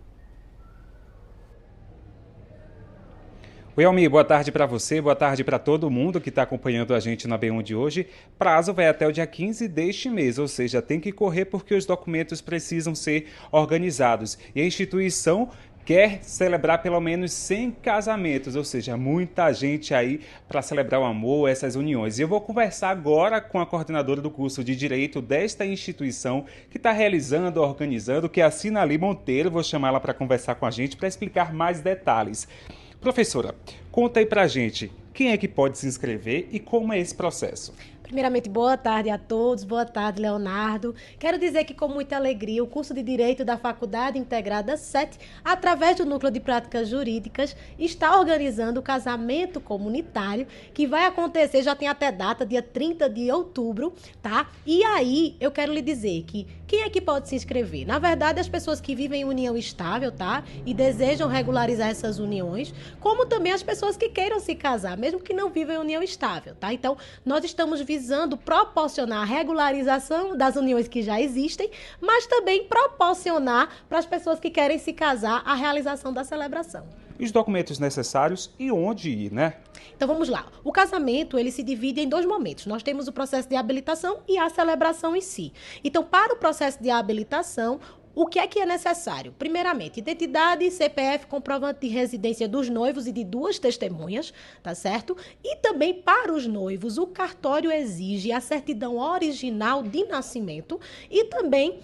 Oi, Almir, boa tarde para você, boa tarde para todo mundo que está acompanhando a gente na B1 de hoje. Prazo vai até o dia 15 deste mês, ou seja, tem que correr porque os documentos precisam ser organizados. E a instituição quer celebrar pelo menos 100 casamentos, ou seja, muita gente aí para celebrar o amor, essas uniões. E eu vou conversar agora com a coordenadora do curso de Direito desta instituição que está realizando, organizando, que é a Sinali Monteiro. Vou chamá-la para conversar com a gente para explicar mais detalhes. Professora, conta aí pra gente, quem é que pode se inscrever e como é esse processo? Primeiramente, boa tarde a todos, boa tarde, Leonardo. Quero dizer que com muita alegria o curso de Direito da Faculdade Integrada 7, através do Núcleo de Práticas Jurídicas, está organizando o casamento comunitário, que vai acontecer, já tem até data, dia 30 de outubro, tá? E aí, eu quero lhe dizer que quem é que pode se inscrever? Na verdade, as pessoas que vivem em união estável, tá? E desejam regularizar essas uniões, como também as pessoas que queiram se casar, mesmo que não vivam em união estável, tá? Então, nós estamos visando proporcionar a regularização das uniões que já existem, mas também proporcionar para as pessoas que querem se casar a realização da celebração. Os documentos necessários e onde ir, né? Então vamos lá. O casamento, ele se divide em dois momentos. Nós temos o processo de habilitação e a celebração em si. Então, para o processo de habilitação, o que é necessário? Primeiramente, identidade, CPF, comprovante de residência dos noivos e de 2 testemunhas, tá certo? E também para os noivos, o cartório exige a certidão original de nascimento e também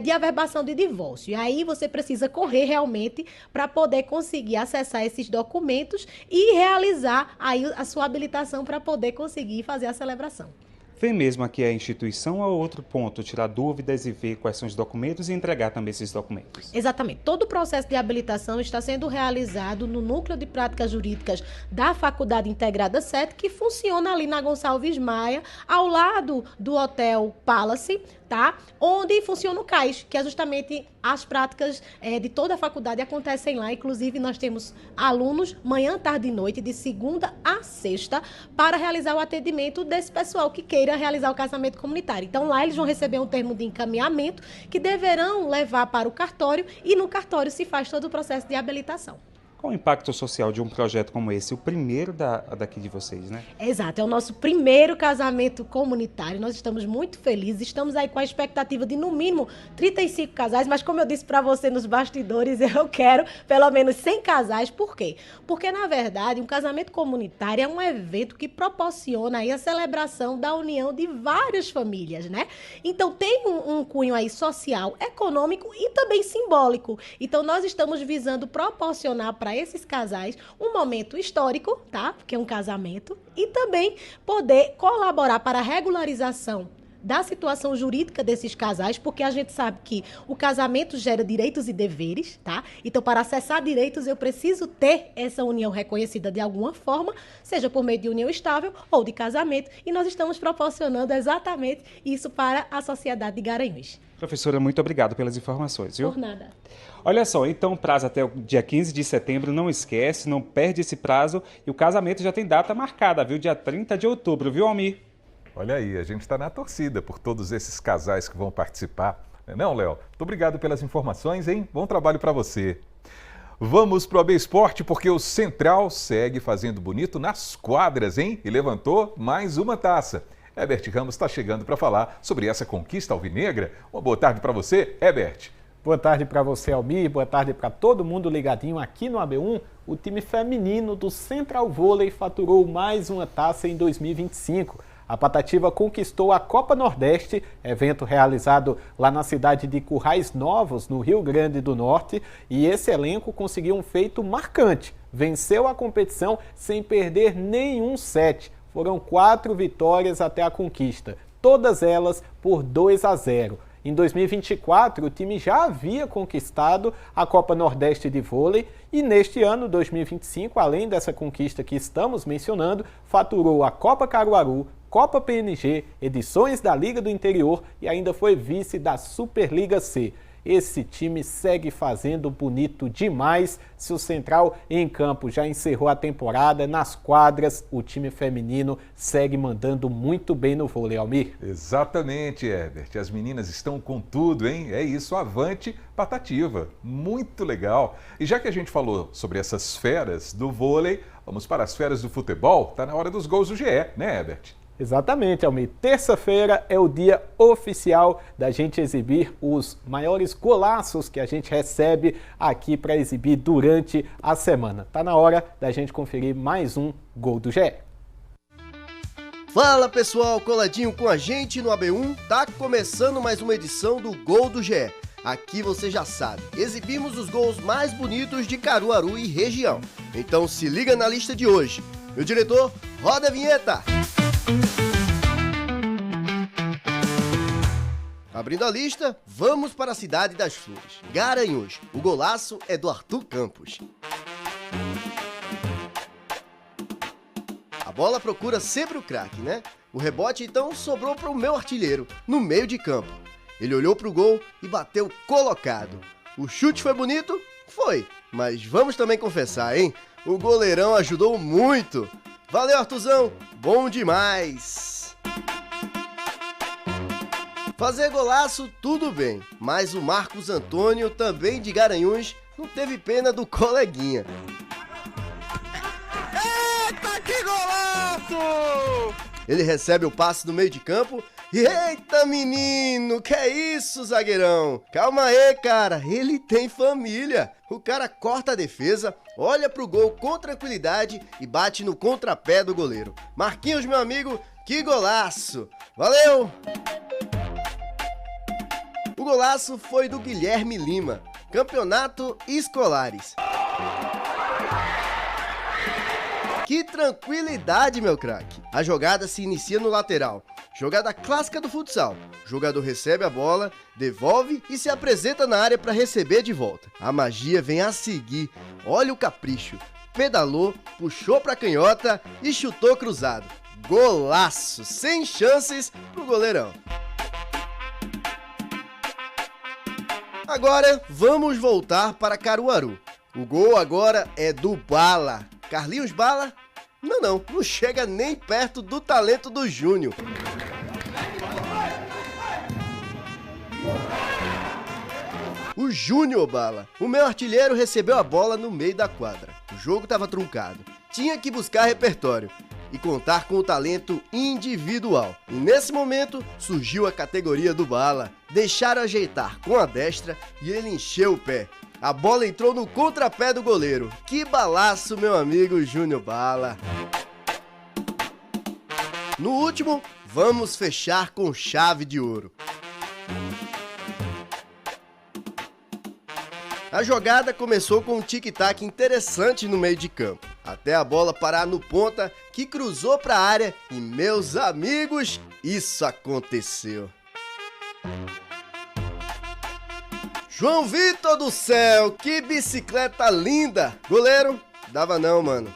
de averbação de divórcio. E aí você precisa correr realmente para poder conseguir acessar esses documentos e realizar aí a sua habilitação para poder conseguir fazer a celebração. Vem mesmo aqui a instituição ou outro ponto, tirar dúvidas e ver quais são os documentos e entregar também esses documentos? Exatamente. Todo o processo de habilitação está sendo realizado no Núcleo de Práticas Jurídicas da Faculdade Integrada 7, que funciona ali na Gonçalves Maia, ao lado do Hotel Palace, tá? Onde funciona o CAIS, que é justamente as práticas de toda a faculdade acontecem lá. Inclusive, nós temos alunos manhã, tarde e noite, de segunda a sexta, para realizar o atendimento desse pessoal que queira realizar o casamento comunitário. Então, lá eles vão receber um termo de encaminhamento que deverão levar para o cartório e no cartório se faz todo o processo de habilitação. Qual o impacto social de um projeto como esse? O primeiro daqui de vocês, né? Exato, é o nosso primeiro casamento comunitário. Nós estamos muito felizes, estamos aí com a expectativa de no mínimo 35 casais, mas como eu disse para você nos bastidores, eu quero pelo menos 100 casais. Por quê? Porque, na verdade, um casamento comunitário é um evento que proporciona aí a celebração da união de várias famílias, né? Então tem um cunho aí social, econômico e também simbólico. Então nós estamos visando proporcionar para esses casais um momento histórico, tá? Porque é um casamento, e também poder colaborar para a regularização da situação jurídica desses casais, porque a gente sabe que o casamento gera direitos e deveres, tá? Então, para acessar direitos, eu preciso ter essa união reconhecida de alguma forma, seja por meio de união estável ou de casamento, e nós estamos proporcionando exatamente isso para a sociedade de Garanhuns. Professora, muito obrigado pelas informações, viu? Por nada. Olha só, então prazo até o dia 15 de setembro, não esquece, não perde esse prazo, e o casamento já tem data marcada, viu? Dia 30 de outubro, viu, Almir? Olha aí, a gente está na torcida por todos esses casais que vão participar. Não, Léo? Muito obrigado pelas informações, hein? Bom trabalho para você. Vamos para o AB Esporte, porque o Central segue fazendo bonito nas quadras, hein? E levantou mais uma taça. Herbert Ramos está chegando para falar sobre essa conquista alvinegra. Uma boa tarde para você, Herbert. Boa tarde para você, Almir. Boa tarde para todo mundo ligadinho aqui no AB1. O time feminino do Central Vôlei faturou mais uma taça em 2025. A Patativa conquistou a Copa Nordeste, evento realizado lá na cidade de Currais Novos, no Rio Grande do Norte, e esse elenco conseguiu um feito marcante. Venceu a competição sem perder nenhum set. Foram 4 vitórias até a conquista, todas elas por 2-0. Em 2024, o time já havia conquistado a Copa Nordeste de Vôlei e neste ano, 2025, além dessa conquista que estamos mencionando, faturou a Copa Caruaru, Copa PNG, edições da Liga do Interior e ainda foi vice da Superliga C. esse time segue fazendo bonito demais. Se o Central em campo já encerrou a temporada, nas quadras o time feminino segue mandando muito bem no vôlei, Almir. Exatamente, Herbert. As meninas estão com tudo, hein? É isso, avante Patativa. Muito legal. E já que a gente falou sobre essas feras do vôlei, vamos para as feras do futebol. Tá na hora dos gols do GE, né, Herbert? Exatamente, Almir. Terça-feira é o dia oficial da gente exibir os maiores golaços que a gente recebe aqui para exibir durante a semana. Tá na hora da gente conferir mais um Gol do GE. Fala pessoal, coladinho com a gente no AB1, tá começando mais uma edição do Gol do GE. Aqui você já sabe, exibimos os gols mais bonitos de Caruaru e região. Então se liga na lista de hoje. Meu diretor, roda a vinheta! Abrindo a lista, vamos para a cidade das flores, Garanhuns. O golaço é do Arthur Campos. A bola procura sempre o craque, né? O rebote então sobrou para o meu artilheiro, no meio de campo. Ele olhou para o gol e bateu colocado. O chute foi bonito? Foi, mas vamos também confessar, hein? O goleirão ajudou muito. Valeu, Arthurzão, bom demais! Fazer golaço, tudo bem, mas o Marcos Antônio, também de Garanhuns, não teve pena do coleguinha. Eita, que golaço! Ele recebe o passe do meio de campo e eita, menino, que é isso, zagueirão? Calma aí, cara, ele tem família. O cara corta a defesa, olha pro gol com tranquilidade e bate no contrapé do goleiro. Marquinhos, meu amigo, que golaço! Valeu! O golaço foi do Guilherme Lima, Campeonato Escolares. Que tranquilidade, meu craque! A jogada se inicia no lateral. Jogada clássica do futsal. O jogador recebe a bola, devolve e se apresenta na área para receber de volta. A magia vem a seguir. Olha o capricho. Pedalou, puxou para a canhota e chutou cruzado. Golaço! Sem chances pro goleirão. Agora vamos voltar para Caruaru. O gol agora é do Bala. Carlinhos Bala? Não chega nem perto do talento do Júnior. O Júnior Bala. O meu artilheiro recebeu a bola no meio da quadra. O jogo estava truncado. Tinha que buscar repertório e contar com o talento individual. E nesse momento surgiu a categoria do Bala. Deixaram ajeitar com a destra e ele encheu o pé. A bola entrou no contrapé do goleiro. Que balaço, meu amigo Júnior Bala. No último, vamos fechar com chave de ouro. A jogada começou com um tic-tac interessante no meio de campo, até a bola parar no ponta, que cruzou para a área e, meus amigos, isso aconteceu. João Vitor do céu, que bicicleta linda! Goleiro, dava não, mano.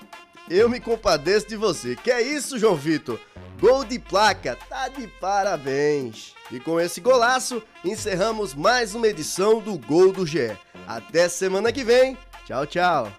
Eu me compadeço de você. Que é isso, João Vitor? Gol de placa, tá de parabéns. E com esse golaço, encerramos mais uma edição do Gol do GE. Até semana que vem. Tchau, tchau.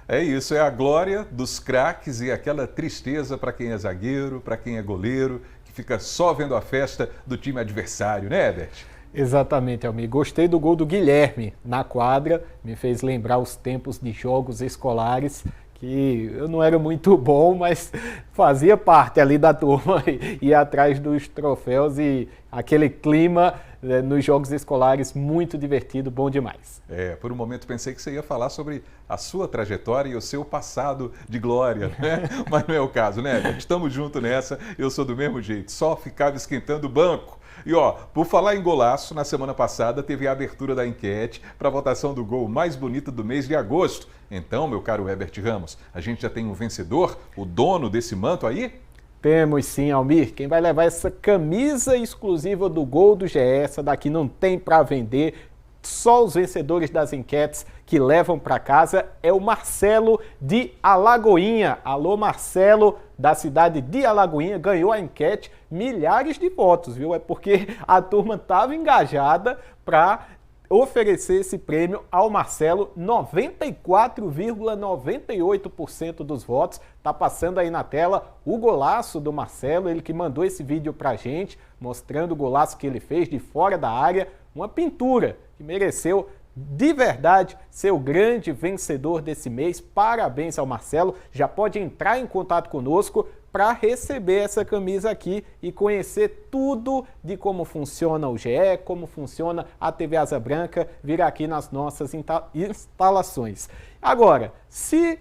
É isso, é a glória dos craques e aquela tristeza para quem é zagueiro, para quem é goleiro, que fica só vendo a festa do time adversário, né, Herbert? Exatamente, Almir. Gostei do gol do Guilherme na quadra, me fez lembrar os tempos de jogos escolares, que eu não era muito bom, mas fazia parte ali da turma, ia atrás dos troféus e aquele clima nos jogos escolares muito divertido, bom demais. Por um momento pensei que você ia falar sobre a sua trajetória e o seu passado de glória, né? Mas não é o caso, né? Estamos juntos nessa, eu sou do mesmo jeito, só ficava esquentando o banco. E por falar em golaço, na semana passada teve a abertura da enquete para a votação do gol mais bonito do mês de agosto. Então, meu caro Herbert Ramos, a gente já tem um vencedor, o dono desse manto aí? Temos sim, Almir. Quem vai levar essa camisa exclusiva do Gol do GE, essa daqui não tem para vender, só os vencedores das enquetes que levam para casa é o Marcelo de Alagoinha. Alô, Marcelo, da cidade de Alagoinha, ganhou a enquete, milhares de votos, viu? É porque a turma estava engajada para oferecer esse prêmio ao Marcelo. 94,98% dos votos. Tá passando aí na tela o golaço do Marcelo, ele que mandou esse vídeo pra gente, mostrando o golaço que ele fez de fora da área, uma pintura que mereceu de verdade ser o grande vencedor desse mês. Parabéns ao Marcelo, já pode entrar em contato conosco para receber essa camisa aqui e conhecer tudo de como funciona o GE, como funciona a TV Asa Branca, vir aqui nas nossas instalações. Agora, se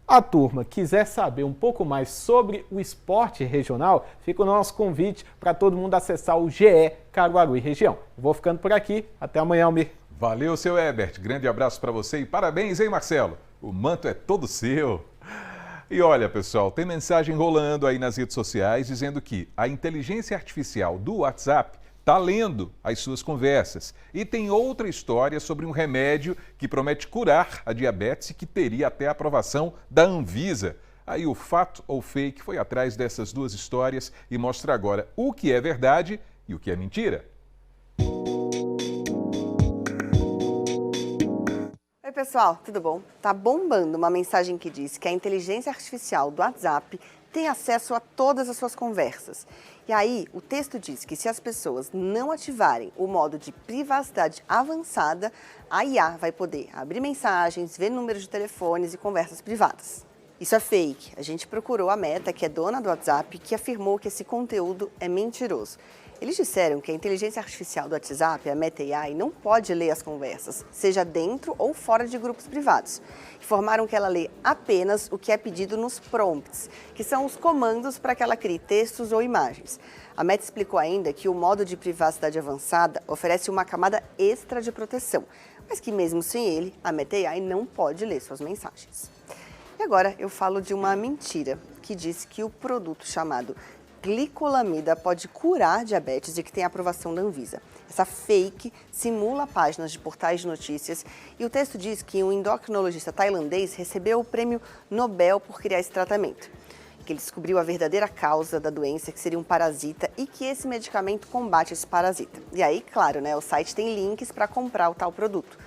a turma quiser saber um pouco mais sobre o esporte regional, fica o nosso convite para todo mundo acessar o GE Caruaru e região. Vou ficando por aqui, até amanhã, Almir. Valeu, seu Herbert, grande abraço para você e parabéns, hein, Marcelo? O manto é todo seu. E olha, pessoal, tem mensagem rolando aí nas redes sociais dizendo que a inteligência artificial do WhatsApp está lendo as suas conversas. E tem outra história sobre um remédio que promete curar a diabetes e que teria até a aprovação da Anvisa. Aí o Fato ou Fake foi atrás dessas duas histórias e mostra agora o que é verdade e o que é mentira. Oi pessoal, tudo bom? Tá bombando uma mensagem que diz que a inteligência artificial do WhatsApp tem acesso a todas as suas conversas. E aí, o texto diz que se as pessoas não ativarem o modo de privacidade avançada, a IA vai poder abrir mensagens, ver números de telefones e conversas privadas. Isso é fake. A gente procurou a Meta, que é dona do WhatsApp, que afirmou que esse conteúdo é mentiroso. Eles disseram que a inteligência artificial do WhatsApp, a Meta AI, não pode ler as conversas, seja dentro ou fora de grupos privados. Informaram que ela lê apenas o que é pedido nos prompts, que são os comandos para que ela crie textos ou imagens. A Meta explicou ainda que o modo de privacidade avançada oferece uma camada extra de proteção, mas que mesmo sem ele, a Meta AI não pode ler suas mensagens. E agora eu falo de uma mentira, que diz que o produto chamado glicolamida pode curar diabetes e que tem aprovação da Anvisa. Essa fake simula páginas de portais de notícias e o texto diz que um endocrinologista tailandês recebeu o prêmio Nobel por criar esse tratamento. Que ele descobriu a verdadeira causa da doença, que seria um parasita, e que esse medicamento combate esse parasita. E aí, claro, né, o site tem links para comprar o tal produto.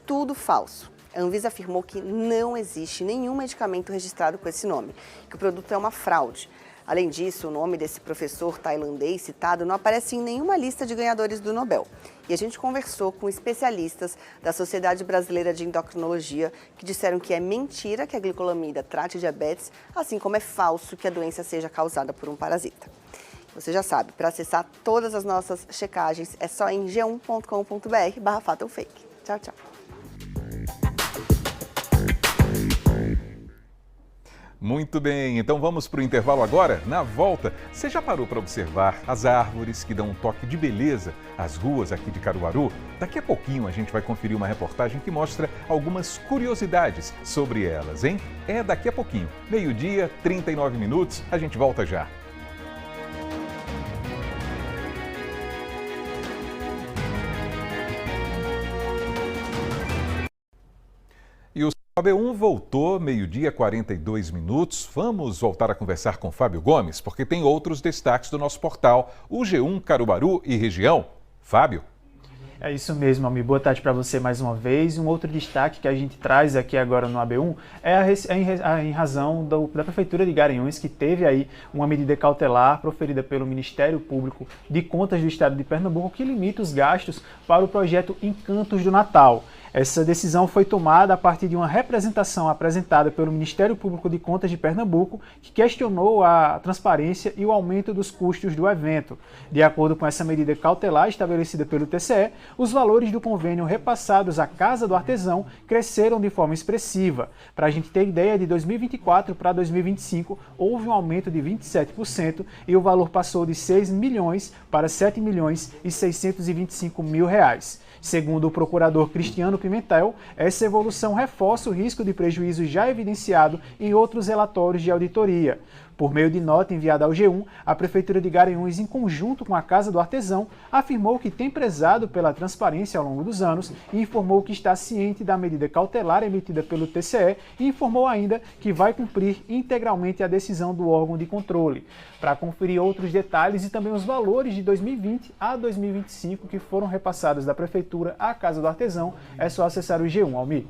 Tudo falso. A Anvisa afirmou que não existe nenhum medicamento registrado com esse nome, que o produto é uma fraude. Além disso, o nome desse professor tailandês citado não aparece em nenhuma lista de ganhadores do Nobel. E a gente conversou com especialistas da Sociedade Brasileira de Endocrinologia que disseram que é mentira que a glicolamida trate diabetes, assim como é falso que a doença seja causada por um parasita. Você já sabe, para acessar todas as nossas checagens é só em g1.com.br/fato ou fake. Tchau, tchau. Muito bem, então vamos para o intervalo agora. Na volta, você já parou para observar as árvores que dão um toque de beleza às ruas aqui de Caruaru? Daqui a pouquinho a gente vai conferir uma reportagem que mostra algumas curiosidades sobre elas, hein? É daqui a pouquinho, 12h, 39 minutos, a gente volta já. E o AB1 voltou, 12h, 42 minutos. Vamos voltar a conversar com Fábio Gomes, porque tem outros destaques do nosso portal, o G1 Caruaru e região. Fábio? É isso mesmo, Almir. Boa tarde para você mais uma vez. Um outro destaque que a gente traz aqui agora no AB1 é em razão da Prefeitura de Garanhuns, que teve aí uma medida cautelar proferida pelo Ministério Público de Contas do Estado de Pernambuco que limita os gastos para o projeto Encantos do Natal. Essa decisão foi tomada a partir de uma representação apresentada pelo Ministério Público de Contas de Pernambuco, que questionou a transparência e o aumento dos custos do evento. De acordo com essa medida cautelar estabelecida pelo TCE, os valores do convênio repassados à Casa do Artesão cresceram de forma expressiva. Para a gente ter ideia, de 2024 para 2025 houve um aumento de 27% e o valor passou de 6 milhões para 7 milhões e 625 mil reais. Segundo o procurador Cristiano Pimentel, essa evolução reforça o risco de prejuízo já evidenciado em outros relatórios de auditoria. Por meio de nota enviada ao G1, a Prefeitura de Garanhuns, em conjunto com a Casa do Artesão, afirmou que tem prezado pela transparência ao longo dos anos e informou que está ciente da medida cautelar emitida pelo TCE e informou ainda que vai cumprir integralmente a decisão do órgão de controle. Para conferir outros detalhes e também os valores de 2020 a 2025 que foram repassados da Prefeitura à Casa do Artesão, é só acessar o G1, Almir.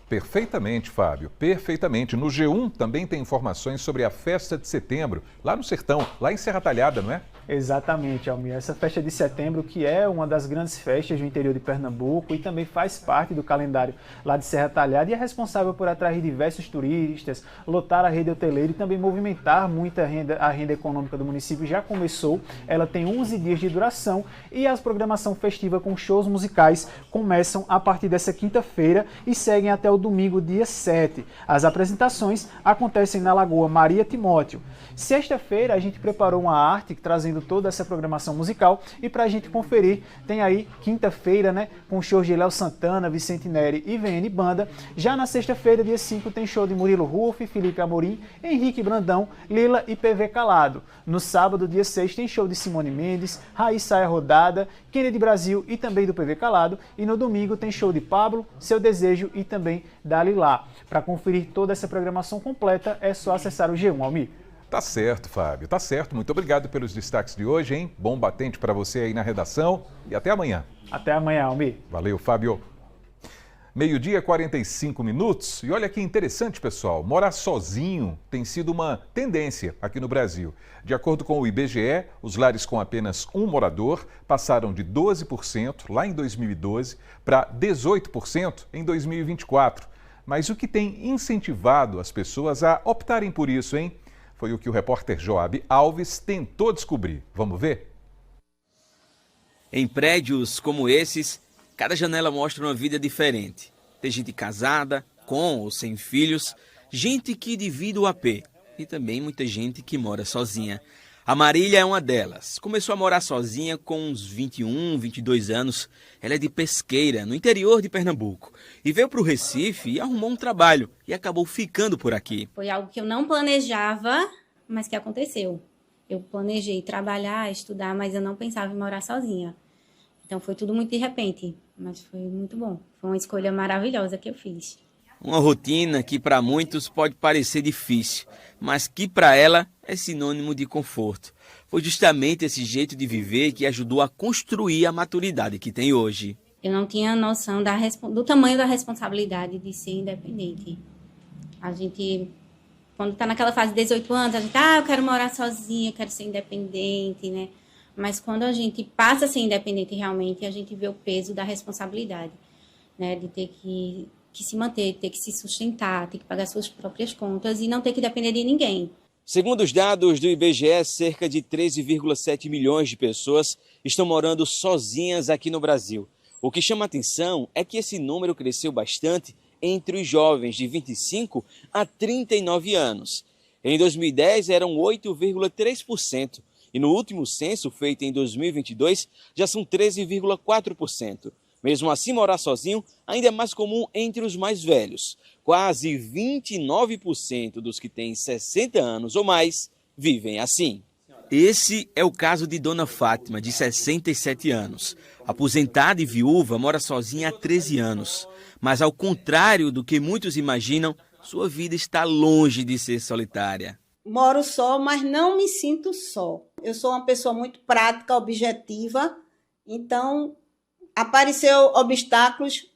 Perfeitamente, Fábio, perfeitamente. No G1 também tem informações sobre a festa de setembro, lá no Sertão, lá em Serra Talhada, não é? Exatamente, Almir. Essa festa de setembro, que é uma das grandes festas do interior de Pernambuco e também faz parte do calendário lá de Serra Talhada e é responsável por atrair diversos turistas, lotar a rede hoteleira e também movimentar muita renda. A renda econômica do município já começou, ela tem 11 dias de duração e a programação festiva com shows musicais começam a partir dessa quinta-feira e seguem até o domingo, dia 7. As apresentações acontecem na Lagoa Maria Timóteo. Sexta-feira a gente preparou uma arte trazendo toda essa programação musical e para a gente conferir, tem aí quinta-feira, né, com shows de Léo Santana, Vicente Neri e VN Banda. Já na sexta-feira, dia 5, tem show de Murilo Ruff, Felipe Amorim, Henrique Brandão, Lila e PV Calado. No sábado, dia 6, tem show de Simone Mendes, Raiz Saia Rodada, Kennedy Brasil e também do PV Calado. E no domingo tem show de Pablo, Seu Desejo e também da Lilá. Para conferir toda essa programação completa, é só acessar o G1, Almir. Tá certo, Fábio, tá certo. Muito obrigado pelos destaques de hoje, hein? Bom batente para você aí na redação e até amanhã. Até amanhã, Almir. Valeu, Fábio. 12h45. E olha que interessante, pessoal. Morar sozinho tem sido uma tendência aqui no Brasil. De acordo com o IBGE, os lares com apenas um morador passaram de 12% lá em 2012 para 18% em 2024. Mas o que tem incentivado as pessoas a optarem por isso, hein? Foi o que o repórter Joab Alves tentou descobrir. Vamos ver? Em prédios como esses, cada janela mostra uma vida diferente. Tem gente casada, com ou sem filhos, gente que divide o AP e também muita gente que mora sozinha. A Marília é uma delas. Começou a morar sozinha com uns 21, 22 anos. Ela é de Pesqueira, no interior de Pernambuco. E veio para o Recife e arrumou um trabalho e acabou ficando por aqui. Foi algo que eu não planejava, mas que aconteceu. Eu planejei trabalhar, estudar, mas eu não pensava em morar sozinha. Então foi tudo muito de repente, mas foi muito bom. Foi uma escolha maravilhosa que eu fiz. Uma rotina que para muitos pode parecer difícil, mas que para ela é sinônimo de conforto. Foi justamente esse jeito de viver que ajudou a construir a maturidade que tem hoje. Eu não tinha noção do tamanho da responsabilidade de ser independente. A gente, quando está naquela fase de 18 anos, a gente, eu quero morar sozinha, eu quero ser independente, né? Mas quando a gente passa a ser independente realmente, a gente vê o peso da responsabilidade, né? De ter que se manter, ter que se sustentar, ter que pagar suas próprias contas e não ter que depender de ninguém. Segundo os dados do IBGE, cerca de 13,7 milhões de pessoas estão morando sozinhas aqui no Brasil. O que chama atenção é que esse número cresceu bastante entre os jovens de 25 a 39 anos. Em 2010 eram 8,3% e no último censo feito em 2022 já são 13,4%. Mesmo assim, morar sozinho ainda é mais comum entre os mais velhos. Quase 29% dos que têm 60 anos ou mais vivem assim. Esse é o caso de Dona Fátima, de 67 anos. Aposentada e viúva, mora sozinha há 13 anos. Mas ao contrário do que muitos imaginam, sua vida está longe de ser solitária. Moro só, mas não me sinto só. Eu sou uma pessoa muito prática, objetiva, então apareceu obstáculos,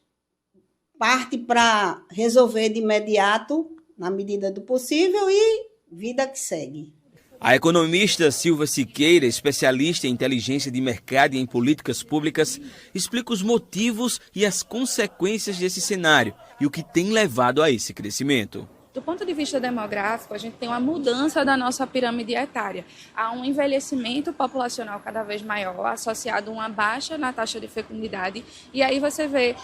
parte para resolver de imediato, na medida do possível, e vida que segue. A economista Silva Siqueira, especialista em inteligência de mercado e em políticas públicas, explica os motivos e as consequências desse cenário e o que tem levado a esse crescimento. Do ponto de vista demográfico, a gente tem uma mudança da nossa pirâmide etária. Há um envelhecimento populacional cada vez maior, associado a uma baixa na taxa de fecundidade, e aí você vê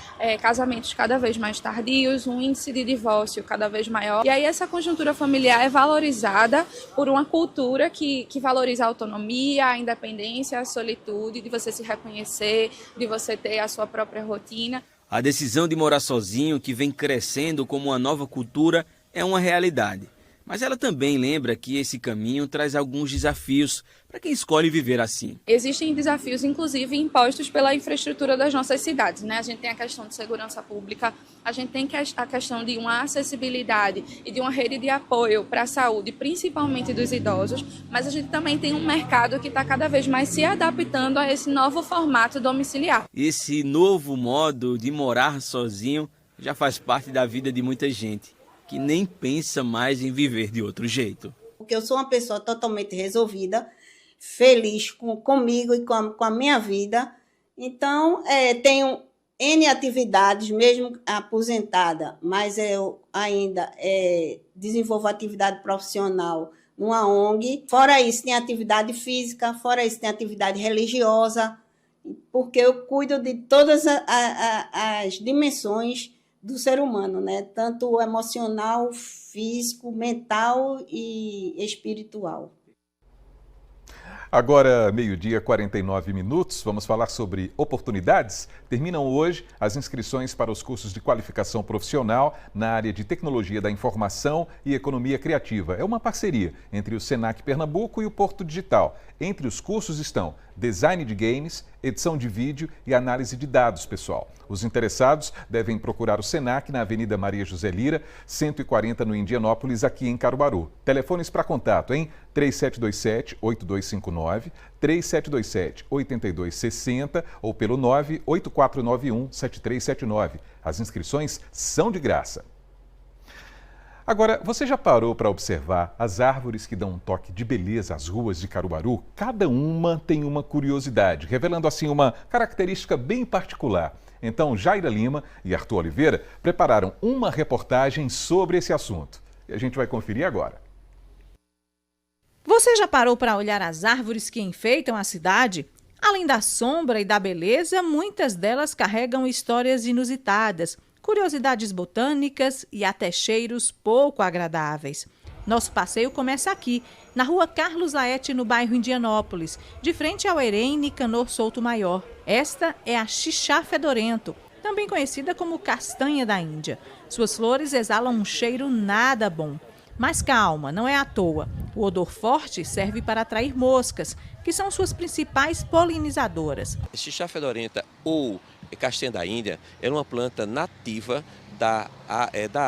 casamentos cada vez mais tardios, um índice de divórcio cada vez maior. E aí essa conjuntura familiar é valorizada por uma cultura que valoriza a autonomia, a independência, a solitude, de você se reconhecer, de você ter a sua própria rotina. A decisão de morar sozinho, que vem crescendo como uma nova cultura, é uma realidade. Mas ela também lembra que esse caminho traz alguns desafios para quem escolhe viver assim. Existem desafios, inclusive, impostos pela infraestrutura das nossas cidades, né? A gente tem a questão de segurança pública, a gente tem a questão de uma acessibilidade e de uma rede de apoio para a saúde, principalmente dos idosos, mas a gente também tem um mercado que está cada vez mais se adaptando a esse novo formato domiciliar. Esse novo modo de morar sozinho já faz parte da vida de muita gente, que nem pensa mais em viver de outro jeito. Porque eu sou uma pessoa totalmente resolvida, feliz comigo e com a minha vida. Então, tenho N atividades, mesmo aposentada, mas eu ainda desenvolvo atividade profissional numa ONG. Fora isso, tem atividade física, fora isso, tem atividade religiosa, porque eu cuido de todas as dimensões do ser humano, né? Tanto emocional, físico, mental e espiritual. Agora, meio-dia, 49 minutos, vamos falar sobre oportunidades. Terminam hoje as inscrições para os cursos de qualificação profissional na área de tecnologia da informação e economia criativa. É uma parceria entre o Senac Pernambuco e o Porto Digital. Entre os cursos estão design de games, edição de vídeo e análise de dados, pessoal. Os interessados devem procurar o Senac na Avenida Maria José Lira, 140 no Indianópolis, aqui em Caruaru. Telefones para contato, hein? 3727-8259, 3727-8260 ou pelo 98491-7379. As inscrições são de graça. Agora, você já parou para observar as árvores que dão um toque de beleza às ruas de Caruaru? Cada uma tem uma curiosidade, revelando assim uma característica bem particular. Então, Jaira Lima e Arthur Oliveira prepararam uma reportagem sobre esse assunto. E a gente vai conferir agora. Você já parou para olhar as árvores que enfeitam a cidade? Além da sombra e da beleza, muitas delas carregam histórias inusitadas, curiosidades botânicas e até cheiros pouco agradáveis. Nosso passeio começa aqui, na rua Carlos Laete, no bairro Indianópolis, de frente ao Herém Nicanor Souto Maior. Esta é a xixá fedorento, também conhecida como castanha da Índia. Suas flores exalam um cheiro nada bom. Mas calma, não é à toa. O odor forte serve para atrair moscas, que são suas principais polinizadoras. Xixá fedorenta ou castanha da Índia é uma planta nativa da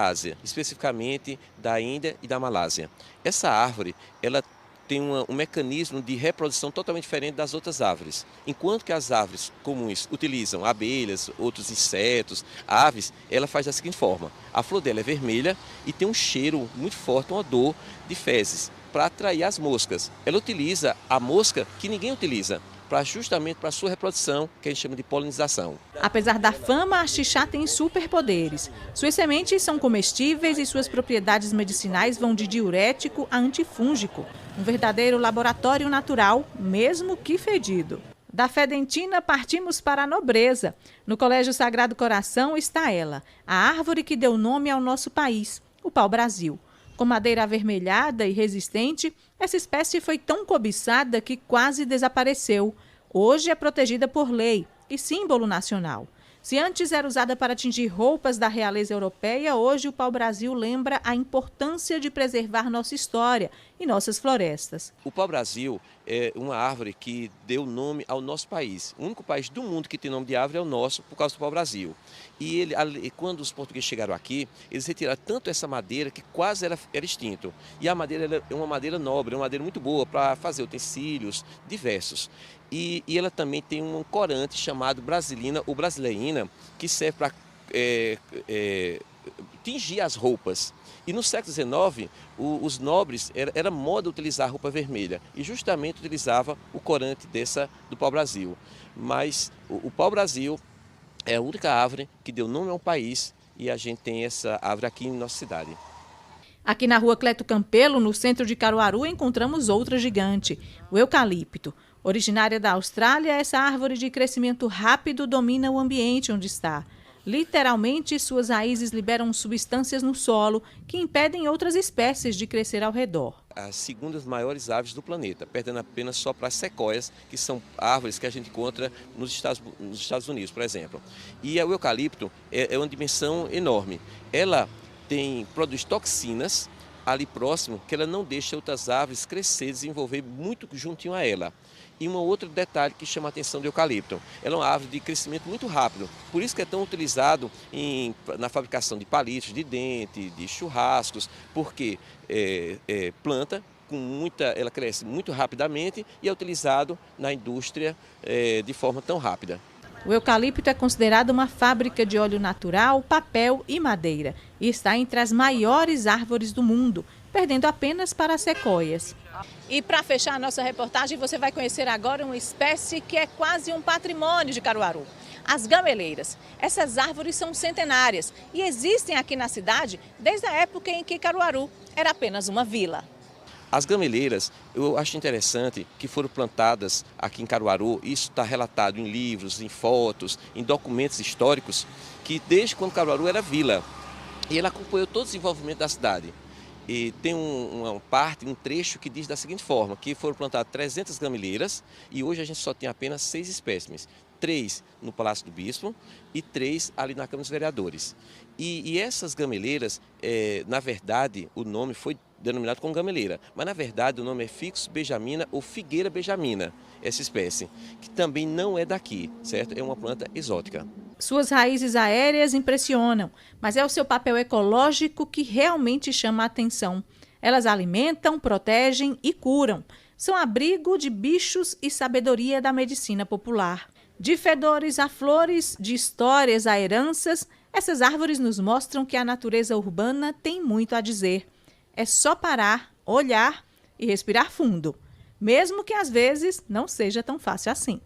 Ásia, especificamente da Índia e da Malásia. Essa árvore, ela tem um mecanismo de reprodução totalmente diferente das outras árvores. Enquanto que as árvores comuns utilizam abelhas, outros insetos, aves, ela faz da seguinte forma. A flor dela é vermelha e tem um cheiro muito forte, um odor de fezes, para atrair as moscas. Ela utiliza a mosca que ninguém utiliza, justamente para a sua reprodução, que a gente chama de polinização. Apesar da fama, a xixá tem superpoderes. Suas sementes são comestíveis e suas propriedades medicinais vão de diurético a antifúngico. Um verdadeiro laboratório natural, mesmo que fedido. Da fedentina partimos para a nobreza. No Colégio Sagrado Coração está ela, a árvore que deu nome ao nosso país, o pau-brasil. Com madeira avermelhada e resistente, essa espécie foi tão cobiçada que quase desapareceu. Hoje é protegida por lei e símbolo nacional. Se antes era usada para tingir roupas da realeza europeia, hoje o pau-brasil lembra a importância de preservar nossa história e nossas florestas. O pau-brasil é uma árvore que deu nome ao nosso país. O único país do mundo que tem nome de árvore é o nosso, por causa do pau-brasil. E quando os portugueses chegaram aqui, eles retiraram tanto essa madeira que quase era extinto. E a madeira é uma madeira nobre, é uma madeira muito boa para fazer utensílios diversos. E ela também tem um corante chamado brasilina ou brasileína, que serve para tingir as roupas. E no século XIX, os nobres, era moda utilizar roupa vermelha e justamente utilizava o corante do pau-brasil. Mas o pau-brasil é a única árvore que deu nome a um país e a gente tem essa árvore aqui em nossa cidade. Aqui na rua Cleto Campelo, no centro de Caruaru, encontramos outra gigante, o eucalipto. Originária da Austrália, essa árvore de crescimento rápido domina o ambiente onde está. Literalmente, suas raízes liberam substâncias no solo que impedem outras espécies de crescer ao redor. As segundas maiores árvores do planeta, perdendo apenas só para as sequoias, que são árvores que a gente encontra nos Estados Unidos, por exemplo. E o eucalipto é uma dimensão enorme. Ela produz toxinas ali próximo que ela não deixa outras árvores crescer, desenvolver muito juntinho a ela. E um outro detalhe que chama a atenção do eucalipto, ela é uma árvore de crescimento muito rápido, por isso que é tão utilizado na fabricação de palitos de dente, de churrascos, porque planta ela cresce muito rapidamente e é utilizado na indústria de forma tão rápida. O eucalipto é considerado uma fábrica de óleo natural, papel e madeira e está entre as maiores árvores do mundo, perdendo apenas para as sequoias. E para fechar a nossa reportagem, você vai conhecer agora uma espécie que é quase um patrimônio de Caruaru. As gameleiras. Essas árvores são centenárias e existem aqui na cidade desde a época em que Caruaru era apenas uma vila. As gameleiras, eu acho interessante que foram plantadas aqui em Caruaru, isso está relatado em livros, em fotos, em documentos históricos, que desde quando Caruaru era vila, e ela acompanhou todo o desenvolvimento da cidade. E tem um trecho que diz da seguinte forma, que foram plantadas 300 gameleiras e hoje a gente só tem apenas 6 espécimes. 3 no Palácio do Bispo e 3 ali na Câmara dos Vereadores. E essas gameleiras, na verdade, o nome foi denominado como gameleira, mas na verdade o nome é Ficus benjamina ou Figueira benjamina, essa espécie, que também não é daqui, certo? É uma planta exótica. Suas raízes aéreas impressionam, mas é o seu papel ecológico que realmente chama a atenção. Elas alimentam, protegem e curam. São abrigo de bichos e sabedoria da medicina popular. De fedores a flores, de histórias a heranças, essas árvores nos mostram que a natureza urbana tem muito a dizer. É só parar, olhar e respirar fundo, mesmo que às vezes não seja tão fácil assim.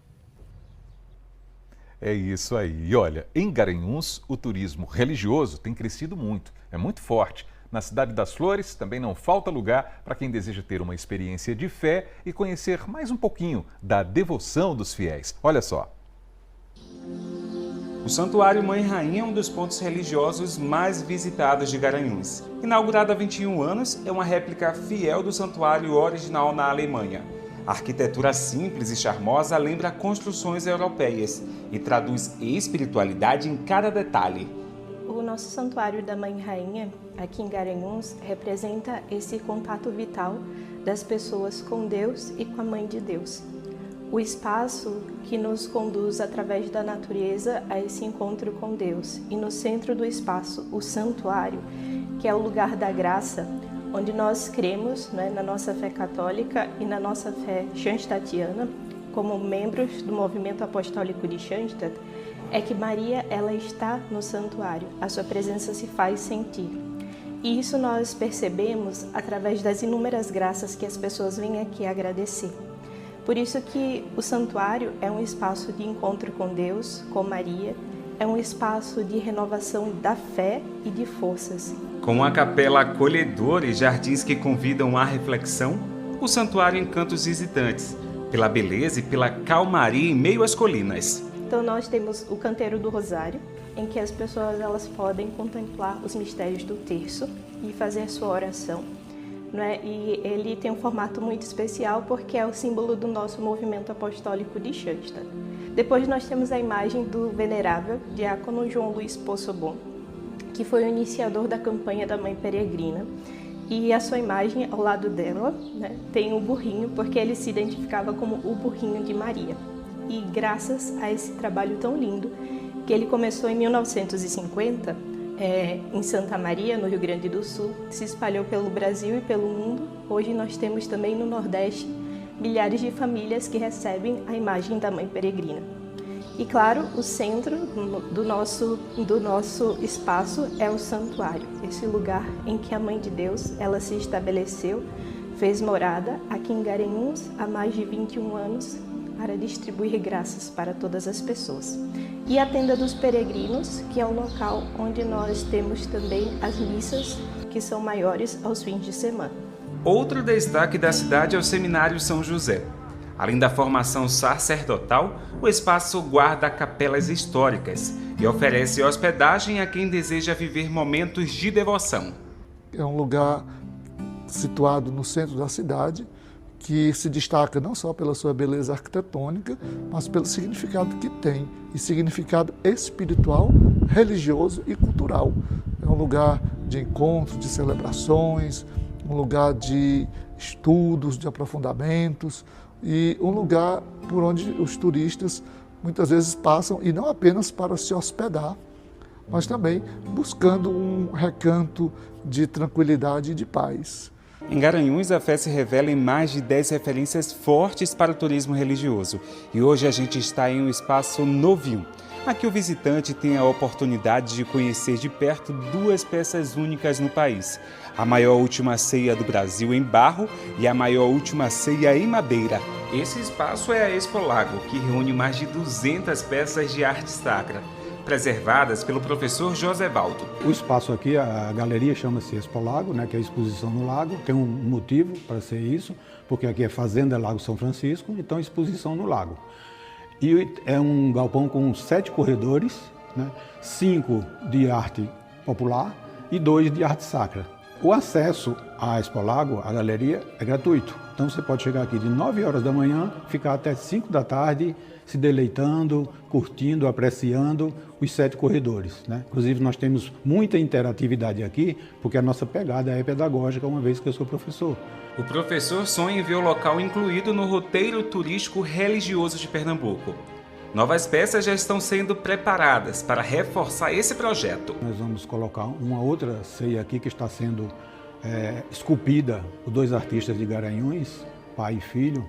É isso aí. E olha, em Garanhuns, o turismo religioso tem crescido muito, é muito forte. Na Cidade das Flores também não falta lugar para quem deseja ter uma experiência de fé e conhecer mais um pouquinho da devoção dos fiéis. Olha só. O Santuário Mãe Rainha é um dos pontos religiosos mais visitados de Garanhuns. Inaugurado há 21 anos, é uma réplica fiel do santuário original na Alemanha. A arquitetura simples e charmosa lembra construções europeias e traduz espiritualidade em cada detalhe. O nosso Santuário da Mãe Rainha, aqui em Garanhuns, representa esse contato vital das pessoas com Deus e com a Mãe de Deus. O espaço que nos conduz através da natureza a esse encontro com Deus. E no centro do espaço, o santuário, que é o lugar da graça, onde nós cremos, né, na nossa fé católica e na nossa fé schanstatiana, como membros do movimento apostólico de Schanstatt, é que Maria ela está no santuário, a sua presença se faz sentir. E isso nós percebemos através das inúmeras graças que as pessoas vêm aqui agradecer. Por isso que o santuário é um espaço de encontro com Deus, com Maria, é um espaço de renovação da fé e de forças. Com uma capela acolhedora e jardins que convidam à reflexão, o santuário encanta os visitantes, pela beleza e pela calmaria em meio às colinas. Então nós temos o Canteiro do Rosário, em que as pessoas elas podem contemplar os mistérios do terço e fazer sua oração. E ele tem um formato muito especial porque é o símbolo do nosso movimento apostólico de Schanstatt. Depois nós temos a imagem do venerável diácono João Luiz Possobon, que foi o iniciador da campanha da Mãe Peregrina. E a sua imagem, ao lado dela, tem um burrinho, porque ele se identificava como o burrinho de Maria. E graças a esse trabalho tão lindo, que ele começou em 1950, em Santa Maria, no Rio Grande do Sul, se espalhou pelo Brasil e pelo mundo. Hoje nós temos também no Nordeste milhares de famílias que recebem a imagem da Mãe Peregrina. E claro, o centro do nosso espaço é o santuário, esse lugar em que a Mãe de Deus ela se estabeleceu, fez morada aqui em Garanhuns há mais de 21 anos para distribuir graças para todas as pessoas. E a Tenda dos Peregrinos, que é o local onde nós temos também as missas, que são maiores aos fins de semana. Outro destaque da cidade é o Seminário São José. Além da formação sacerdotal, o espaço guarda capelas históricas e oferece hospedagem a quem deseja viver momentos de devoção. É um lugar situado no centro da cidade, que se destaca não só pela sua beleza arquitetônica, mas pelo significado que tem, e significado espiritual, religioso e cultural. É um lugar de encontro, de celebrações, um lugar de estudos, de aprofundamentos e um lugar por onde os turistas muitas vezes passam, e não apenas para se hospedar, mas também buscando um recanto de tranquilidade e de paz. Em Garanhuns, a festa se revela em mais de 10 referências fortes para o turismo religioso. E hoje a gente está em um espaço novinho. Aqui o visitante tem a oportunidade de conhecer de perto 2 peças únicas no país. A maior última ceia do Brasil em barro e a maior última ceia em madeira. Esse espaço é a Expo Lago, que reúne mais de 200 peças de arte sacra, preservadas pelo professor Josevaldo. O espaço aqui, a galeria chama-se Expo Lago, né, que é a exposição no lago. Tem um motivo para ser isso, porque aqui é Fazenda Lago São Francisco, então exposição no lago. E é um galpão com 7 corredores, né, 5 de arte popular e 2 de arte sacra. O acesso à Expo Lago, à galeria, é gratuito. Então você pode chegar aqui de 9 horas da manhã, ficar até 5 da tarde, se deleitando, curtindo, apreciando os 7 corredores, né? Inclusive nós temos muita interatividade aqui, porque a nossa pegada é pedagógica, uma vez que eu sou professor. O professor sonha em ver o local incluído no roteiro turístico religioso de Pernambuco. Novas peças já estão sendo preparadas para reforçar esse projeto. Nós vamos colocar uma outra ceia aqui que está sendo esculpida por 2 artistas de Garanhuns, pai e filho,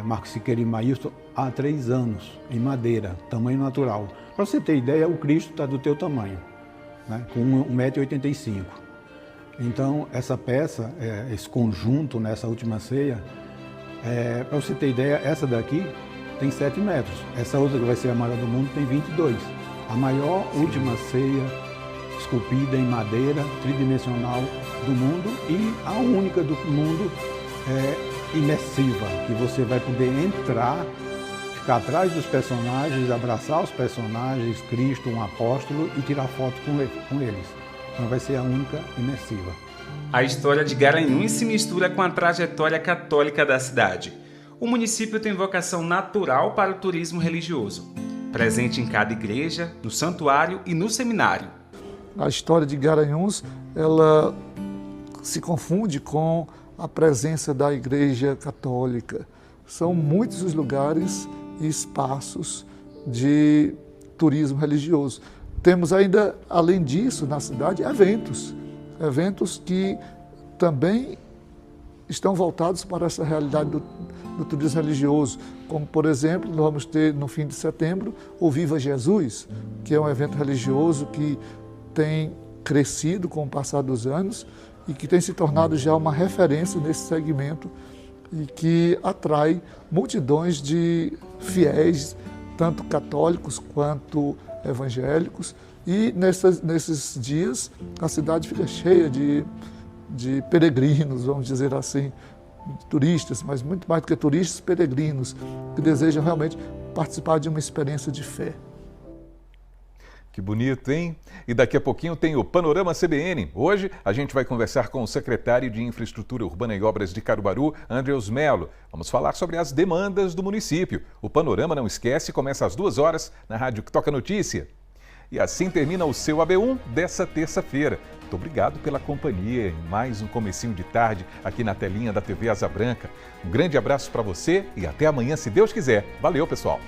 Marcos Siqueira e Maílson, há 3 anos, em madeira, tamanho natural. Para você ter ideia, o Cristo está do teu tamanho, né, com 1,85 m. Então, essa peça, esse conjunto nessa última ceia, para você ter ideia, essa daqui tem 7 metros. Essa outra, que vai ser a maior do mundo, tem 22. A maior última ceia esculpida em madeira, tridimensional do mundo, e a única do mundo imersiva, que você vai poder entrar, ficar atrás dos personagens, abraçar os personagens, Cristo, um apóstolo, e tirar foto com eles. Então vai ser a única imersiva. A história de Garanhuns se mistura com a trajetória católica da cidade. O município tem vocação natural para o turismo religioso, presente em cada igreja, no santuário e no seminário. A história de Garanhuns, ela se confunde com a presença da Igreja Católica. São muitos os lugares e espaços de turismo religioso. Temos ainda, além disso, na cidade, eventos que também estão voltados para essa realidade do turismo religioso, como, por exemplo, nós vamos ter no fim de setembro o Viva Jesus, que é um evento religioso que tem crescido com o passar dos anos e que tem se tornado já uma referência nesse segmento e que atrai multidões de fiéis, tanto católicos quanto evangélicos, e nesses dias a cidade fica cheia de peregrinos, vamos dizer assim, turistas, mas muito mais do que turistas, peregrinos, que desejam realmente participar de uma experiência de fé. Que bonito, hein? E daqui a pouquinho tem o Panorama CBN. Hoje a gente vai conversar com o secretário de Infraestrutura Urbana e Obras de Caruaru, Andreus Melo. Vamos falar sobre as demandas do município. O Panorama, não esquece, começa às 2 horas na Rádio que Toca Notícia. E assim termina o seu AB1 dessa terça-feira. Muito obrigado pela companhia em mais um comecinho de tarde aqui na telinha da TV Asa Branca. Um grande abraço para você e até amanhã, se Deus quiser. Valeu, pessoal!